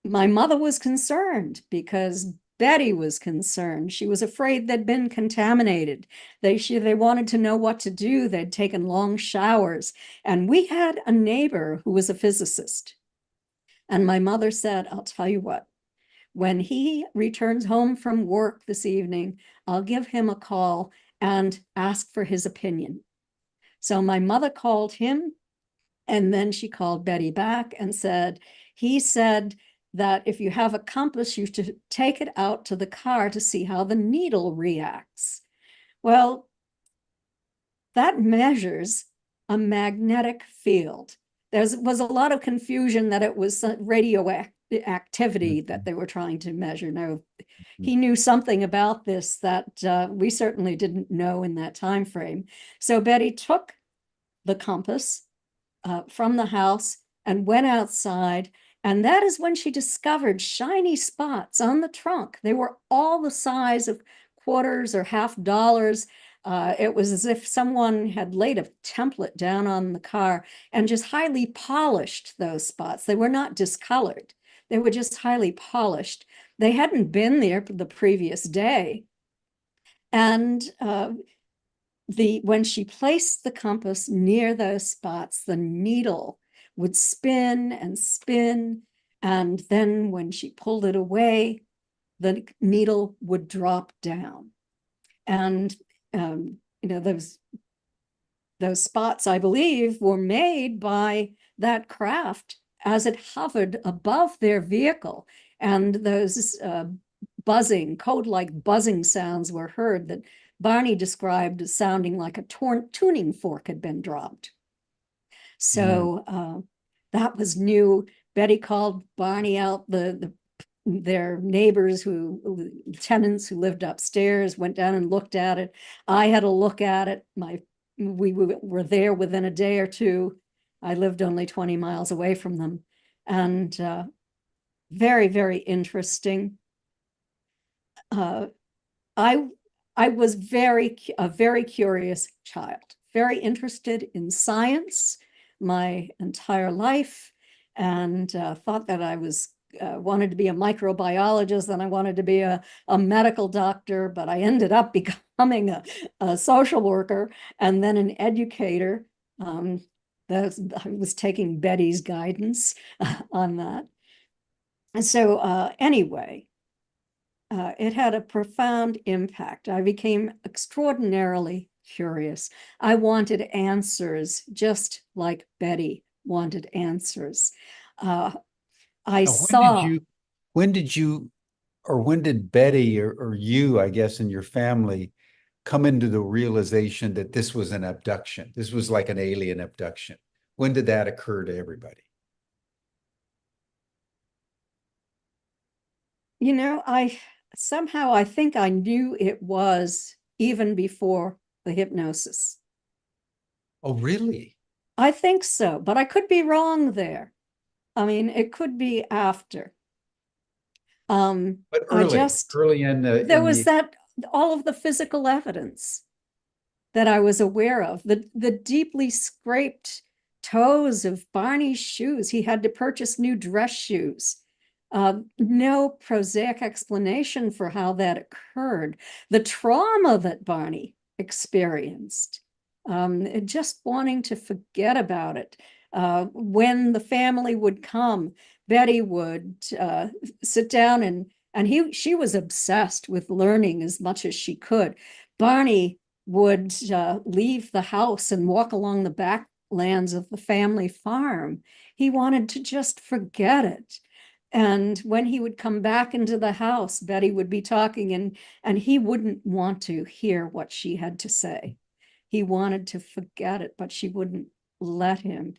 my mother was concerned because Betty was concerned. She was afraid they'd been contaminated. They wanted to know what to do. They'd taken long showers. And we had a neighbor who was a physicist. And my mother said, I'll tell you what, when he returns home from work this evening, I'll give him a call and ask for his opinion. So my mother called him, and then she called Betty back and said, he said that if you have a compass, you should take it out to the car to see how the needle reacts. Well, that measures a magnetic field. There was a lot of confusion that it was radioactivity that they were trying to measure. Now, he knew something about this that we certainly didn't know in that time frame. So Betty took the compass from the house and went outside. And that is when she discovered shiny spots on the trunk. They were all the size of quarters or $50. It was as if someone had laid a template down on the car and just highly polished those spots. They were not discolored. They were just highly polished. They hadn't been there the previous day. And when she placed the compass near those spots, the needle would spin and spin. And then when she pulled it away, the needle would drop down. And, those spots, I believe, were made by that craft as it hovered above their vehicle. And those buzzing, code-like buzzing sounds were heard that Barney described as sounding like a tuning fork had been dropped. So that was new. Betty called Barney out, their neighbors tenants who lived upstairs, went down and looked at it. I had a look at it. We were there within a day or two. I lived only 20 miles away from them. And very, very interesting. I was a very curious child, very interested in science my entire life, and thought that I wanted to be a microbiologist, and I wanted to be a medical doctor, but I ended up becoming a social worker and then an educator. I was taking Betty's guidance on that. And so anyway, it had a profound impact. I became extraordinarily curious. I wanted answers, just like Betty wanted answers. I Now, saw. when did you, or when did Betty or you, I guess, and your family come into the realization that this was an abduction? This was like an alien abduction. When did that occur to everybody? I think I knew it was even before the hypnosis. Oh, really? I think so, but I could be wrong there. I mean, it could be after. But early There was all of the physical evidence that I was aware of, the deeply scraped toes of Barney's shoes. He had to purchase new dress shoes. No prosaic explanation for how that occurred. The trauma that Barney experienced, just wanting to forget about it. When the family would come, Betty would sit down and she was obsessed with learning as much as she could. Barney would leave the house and walk along the backlands of the family farm. He wanted to just forget it. And when he would come back into the house, Betty would be talking and he wouldn't want to hear what she had to say. He wanted to forget it, but she wouldn't let him.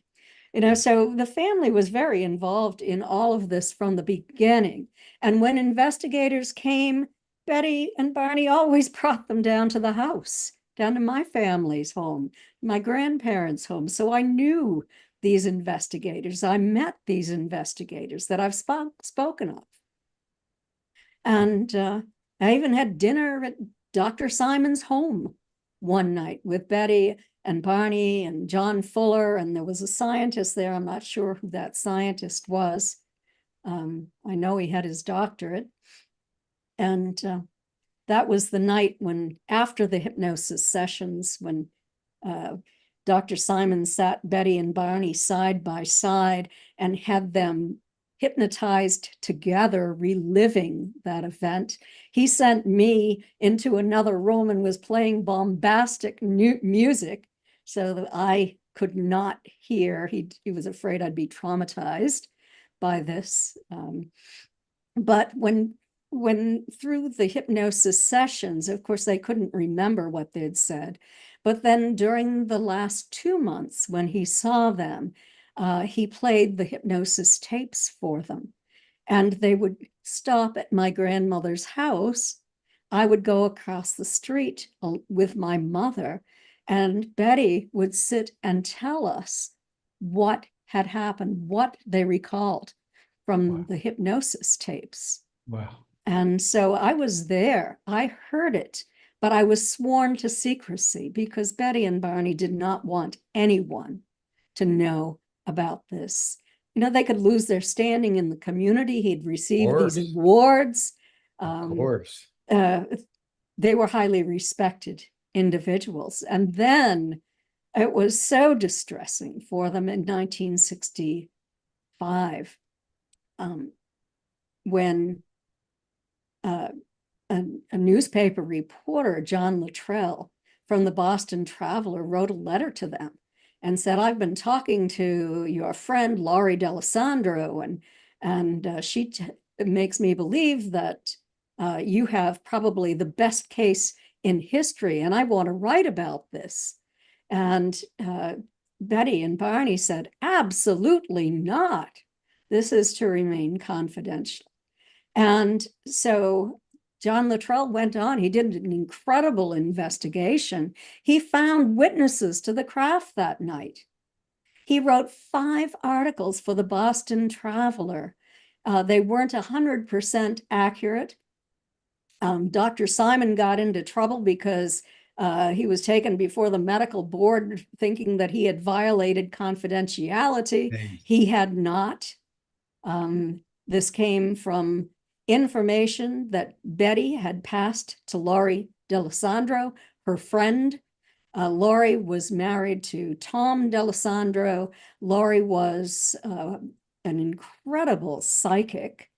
So the family was very involved in all of this from the beginning. And when investigators came, Betty and Barney always brought them down to the house, down to my family's home, my grandparents' home. So I knew these investigators. I met these investigators that I've spoken of. And I even had dinner at Dr. Simon's home one night with Betty and Barney and John Fuller, and there was a scientist there. I'm not sure who that scientist was. I know he had his doctorate. And that was the night when, after the hypnosis sessions, when Dr. Simon sat Betty and Barney side by side and had them hypnotized together, reliving that event. He sent me into another room and was playing bombastic music so that I could not hear. He was afraid I'd be traumatized by this. But when through the hypnosis sessions, of course, they couldn't remember what they'd said. But then during the last 2 months, when he saw them, he played the hypnosis tapes for them. And they would stop at my grandmother's house. I would go across the street with my mother, and Betty would sit and tell us what had happened, what they recalled from the hypnosis tapes. Wow. And so I was there. I heard it, but I was sworn to secrecy because Betty and Barney did not want anyone to know about this. They could lose their standing in the community. He'd received these awards. Of course. They were highly respected individuals. And then it was so distressing for them in 1965 when a newspaper reporter, John Luttrell, from the Boston Traveler, wrote a letter to them and said, "I've been talking to your friend Laurie D'Alessandro, and she makes me believe that you have probably the best case in history, and I want to write about this." And Betty and Barney said, "Absolutely not. This is to remain confidential." And so John Luttrell went on. He did an incredible investigation. He found witnesses to the craft that night. He wrote 5 articles for the Boston Traveler. They weren't 100% accurate. Dr. Simon got into trouble because he was taken before the medical board thinking that he had violated confidentiality. He had not. This came from information that Betty had passed to Laurie D'Alessandro, her friend. Laurie was married to Tom D'Alessandro. Laurie was an incredible psychic.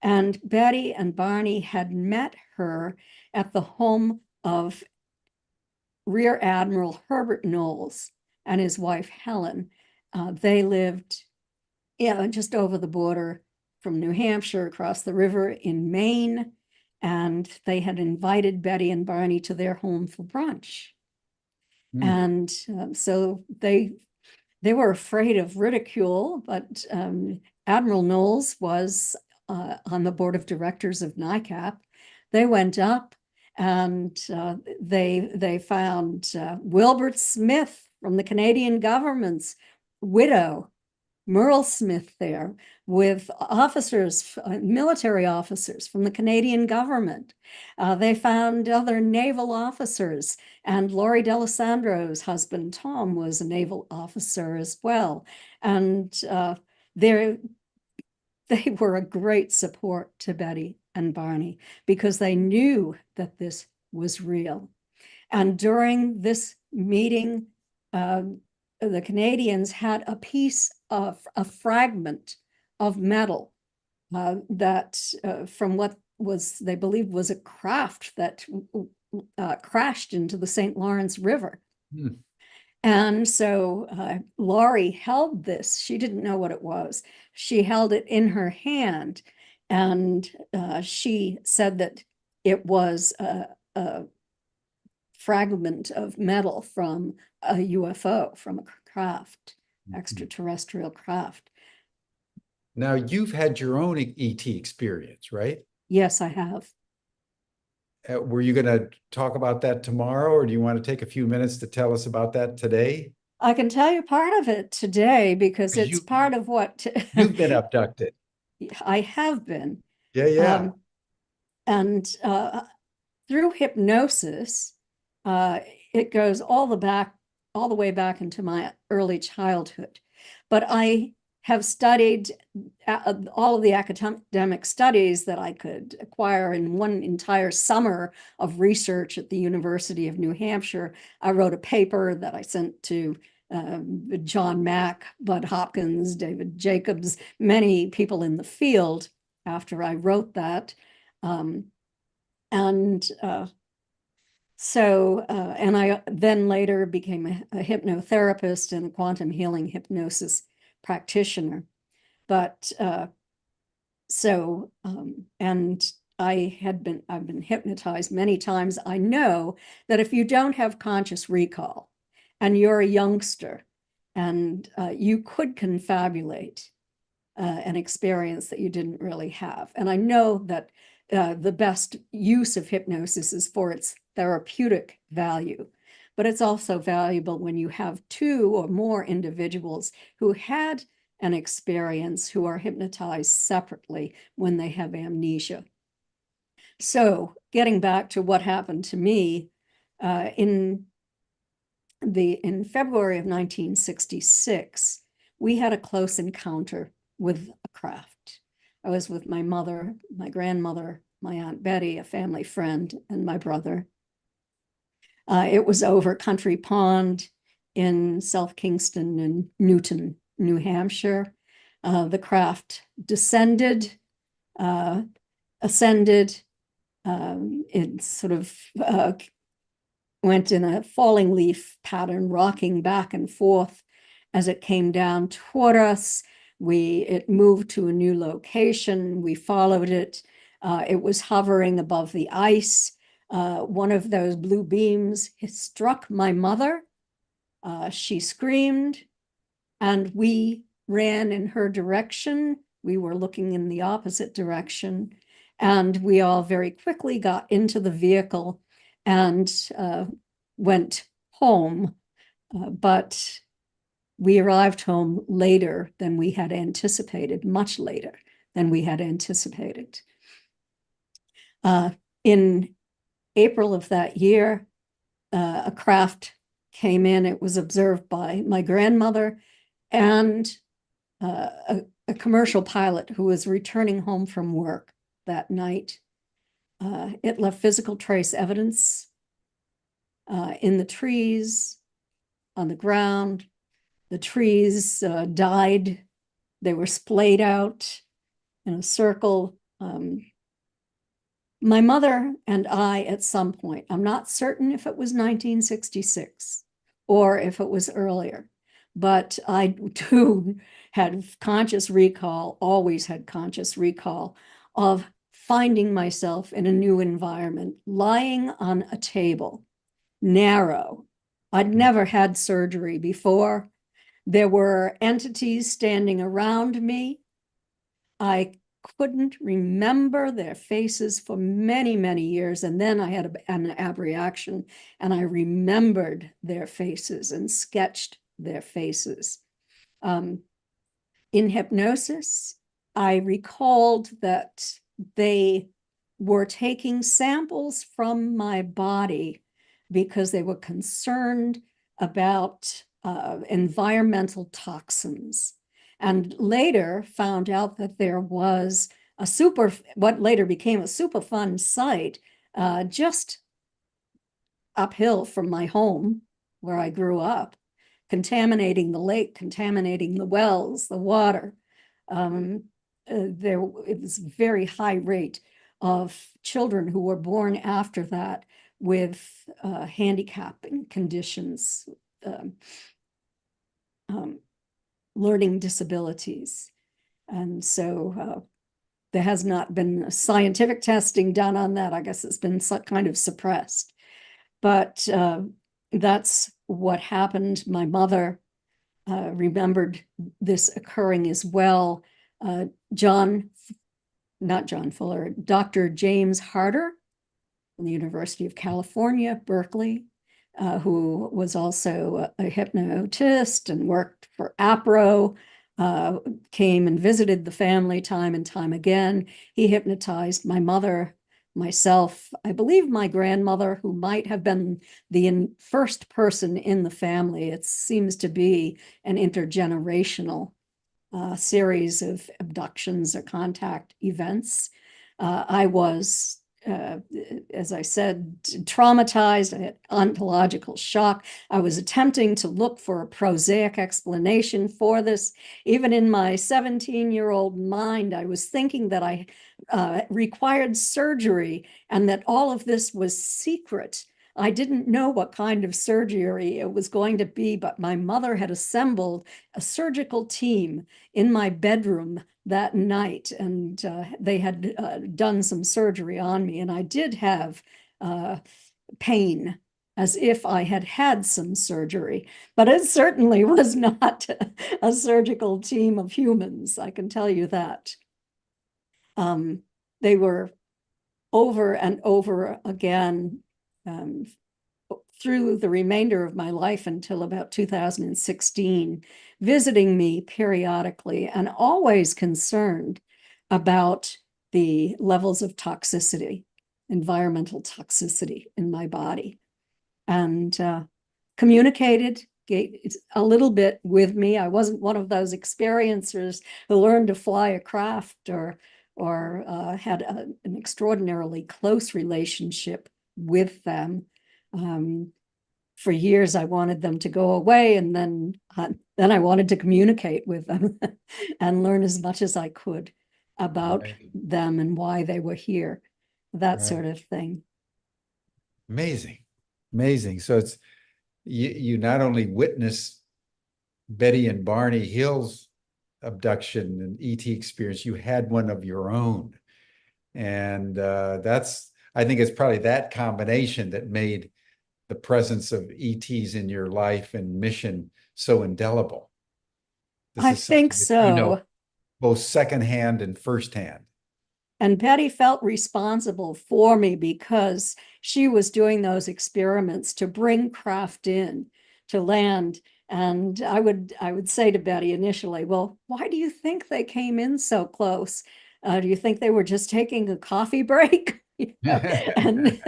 And Betty and Barney had met her at the home of Rear Admiral Herbert Knowles and his wife, Helen. They lived just over the border from New Hampshire across the river in Maine, and they had invited Betty and Barney to their home for brunch. And so they were afraid of ridicule, but Admiral Knowles was on the board of directors of NICAP. They went up and they found Wilbert Smith from the Canadian government's widow, Merle Smith, there with officers, military officers from the Canadian government. They found other naval officers, and Laurie D'Alessandro's husband, Tom, was a naval officer as well. And they were a great support to Betty and Barney because they knew that this was real. And during this meeting, the Canadians had a piece of a fragment of metal that from what was they believed was a craft that crashed into the St. Lawrence River. Hmm. And so Laurie held this. She didn't know what it was. She held it in her hand, and she said that it was a fragment of metal from a UFO, from a craft, extraterrestrial craft. Now, you've had your own ET experience, right? Yes, I have. Were you going to talk about that tomorrow, or do you want to take a few minutes to tell us about that today? I can tell you part of it today because 'Cause it's part of what you've been abducted. I have been. Yeah, yeah. And through hypnosis, it goes all the way back into my early childhood. But I have studied all of the academic studies that I could acquire in one entire summer of research at the University of New Hampshire. I wrote a paper that I sent to John Mack, Bud Hopkins, David Jacobs, many people in the field after I wrote that. And I then later became a hypnotherapist and a quantum healing hypnosis practitioner. But and I've been hypnotized many times. I know that if you don't have conscious recall and you're a youngster and you could confabulate an experience that you didn't really have. And I know that the best use of hypnosis is for its therapeutic value, but it's also valuable when you have two or more individuals who had an experience who are hypnotized separately when they have amnesia. So getting back to what happened to me in February of 1966, we had a close encounter with a craft. I was with my mother, my grandmother, my Aunt Betty, a family friend, and my brother. It was over Country Pond in South Kingston and Newton, New Hampshire. The craft descended, ascended. It sort of went in a falling leaf pattern, rocking back and forth as it came down toward us. It moved to a new location. We followed it. It was hovering above the ice. One of those blue beams struck my mother. She screamed, and we ran in her direction. We were looking in the opposite direction, and we all very quickly got into the vehicle and went home. But we arrived home later than we had anticipated, much later than we had anticipated. In April of that year, a craft came in. It was observed by my grandmother and a commercial pilot who was returning home from work that night. It left physical trace evidence in the trees, on the ground. The trees died. They were splayed out in a circle. My mother and I, at some point, I'm not certain if it was 1966 or if it was earlier, but I too had conscious recall, always had conscious recall of finding myself in a new environment, lying on a table, narrow. I'd never had surgery before. There were entities standing around me. I couldn't remember their faces for many, many years. And then I had an abreaction and I remembered their faces and sketched their faces. In hypnosis, I recalled that they were taking samples from my body because they were concerned about environmental toxins, and later found out that there was what later became a Superfund site just uphill from my home where I grew up. contaminating the lake, contaminating the wells, the water. It was a very high rate of children who were born after that with handicapping conditions, learning disabilities. And so there has not been scientific testing done on that. I guess it's been kind of suppressed. But that's what happened. My mother remembered this occurring as well. Not John Fuller, Dr. James Harder from the University of California, Berkeley, who was also a hypnotist and worked for APRO, came and visited the family time and time again. He hypnotized my mother, myself, I believe my grandmother, who might have been the first person in the family. It seems to be an intergenerational series of abductions or contact events. I was, as I said, traumatized. I had ontological shock. I was attempting to look for a prosaic explanation for this. Even in my 17-year-old mind, I was thinking that I required surgery and that all of this was secret. I didn't know what kind of surgery it was going to be, but my mother had assembled a surgical team in my bedroom that night, and they had done some surgery on me, and I did have pain as if I had had some surgery, but it certainly was not a surgical team of humans, I can tell you that. They were over and over again through the remainder of my life until about 2016, visiting me periodically and always concerned about the levels of toxicity, environmental toxicity in my body, and communicated a little bit with me. I wasn't one of those experiencers who learned to fly a craft or had an extraordinarily close relationship with them. For years, I wanted them to go away, and then I wanted to communicate with them and learn as much as I could about them and why they were here, that sort of thing. Amazing, amazing. So it's you not only witnessed Betty and Barney Hill's abduction and ET experience, you had one of your own, and I think it's probably that combination that made the presence of ETs in your life and mission so indelible. I think so. You know, both secondhand and firsthand. And Betty felt responsible for me because she was doing those experiments to bring craft in to land. And I would say to Betty initially, well, why do you think they came in so close? Do you think they were just taking a coffee break? And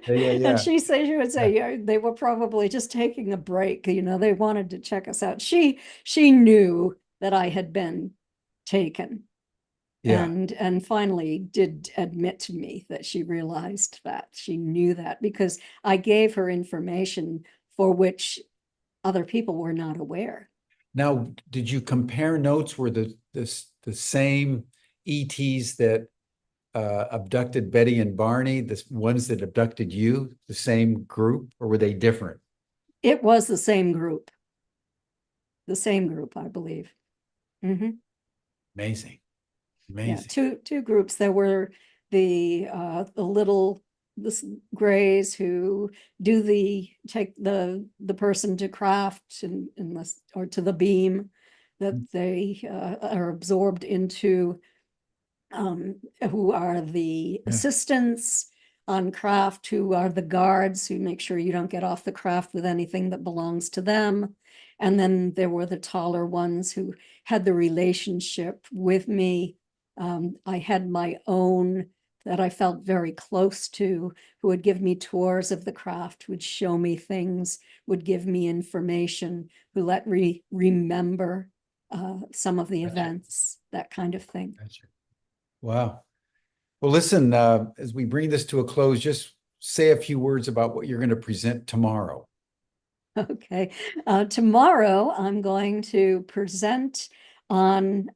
and she would say, yeah, they were probably just taking a break. They wanted to check us out. She knew that I had been taken. Yeah. And finally did admit to me that she realized that. She knew that because I gave her information for which other people were not aware. Now, did you compare notes? Were the same ETs that abducted Betty and Barney, the ones that abducted you, the same group, or were they different? It was the same group. The same group, I believe. Mm-hmm. Amazing. Amazing. Yeah, two groups. There were the grays who take the person to craft or to the beam that they are absorbed into, who are the assistants on craft, who are the guards who make sure you don't get off the craft with anything that belongs to them. And then there were the taller ones who had the relationship with me. I had my own that I felt very close to, who would give me tours of the craft, would show me things, would give me information, who let me remember some of the events, that kind of thing. Wow. Well, listen, as we bring this to a close, just say a few words about what you're going to present tomorrow. Okay. Tomorrow, I'm going to present on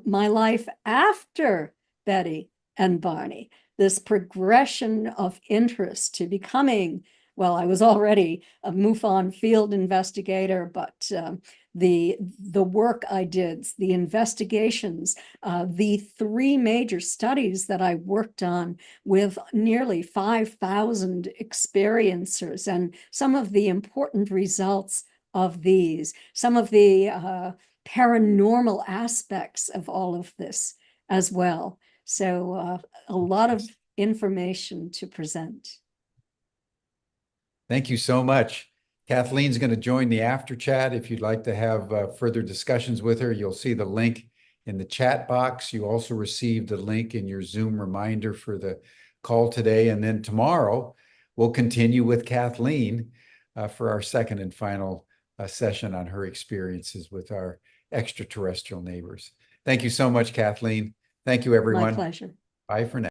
my life after Betty and Barney, this progression of interest to becoming, well, I was already a MUFON field investigator, but the work I did, the investigations, the 3 major studies that I worked on with nearly 5,000 experiencers, and some of the important results of these, some of the paranormal aspects of all of this as well. So a lot of information to present. Thank you so much. Kathleen's going to join the after chat. If you'd like to have further discussions with her, you'll see the link in the chat box. You also received a link in your Zoom reminder for the call today. And then tomorrow, we'll continue with Kathleen for our second and final session on her experiences with our extraterrestrial neighbors. Thank you so much, Kathleen. Thank you, everyone. My pleasure. Bye for now.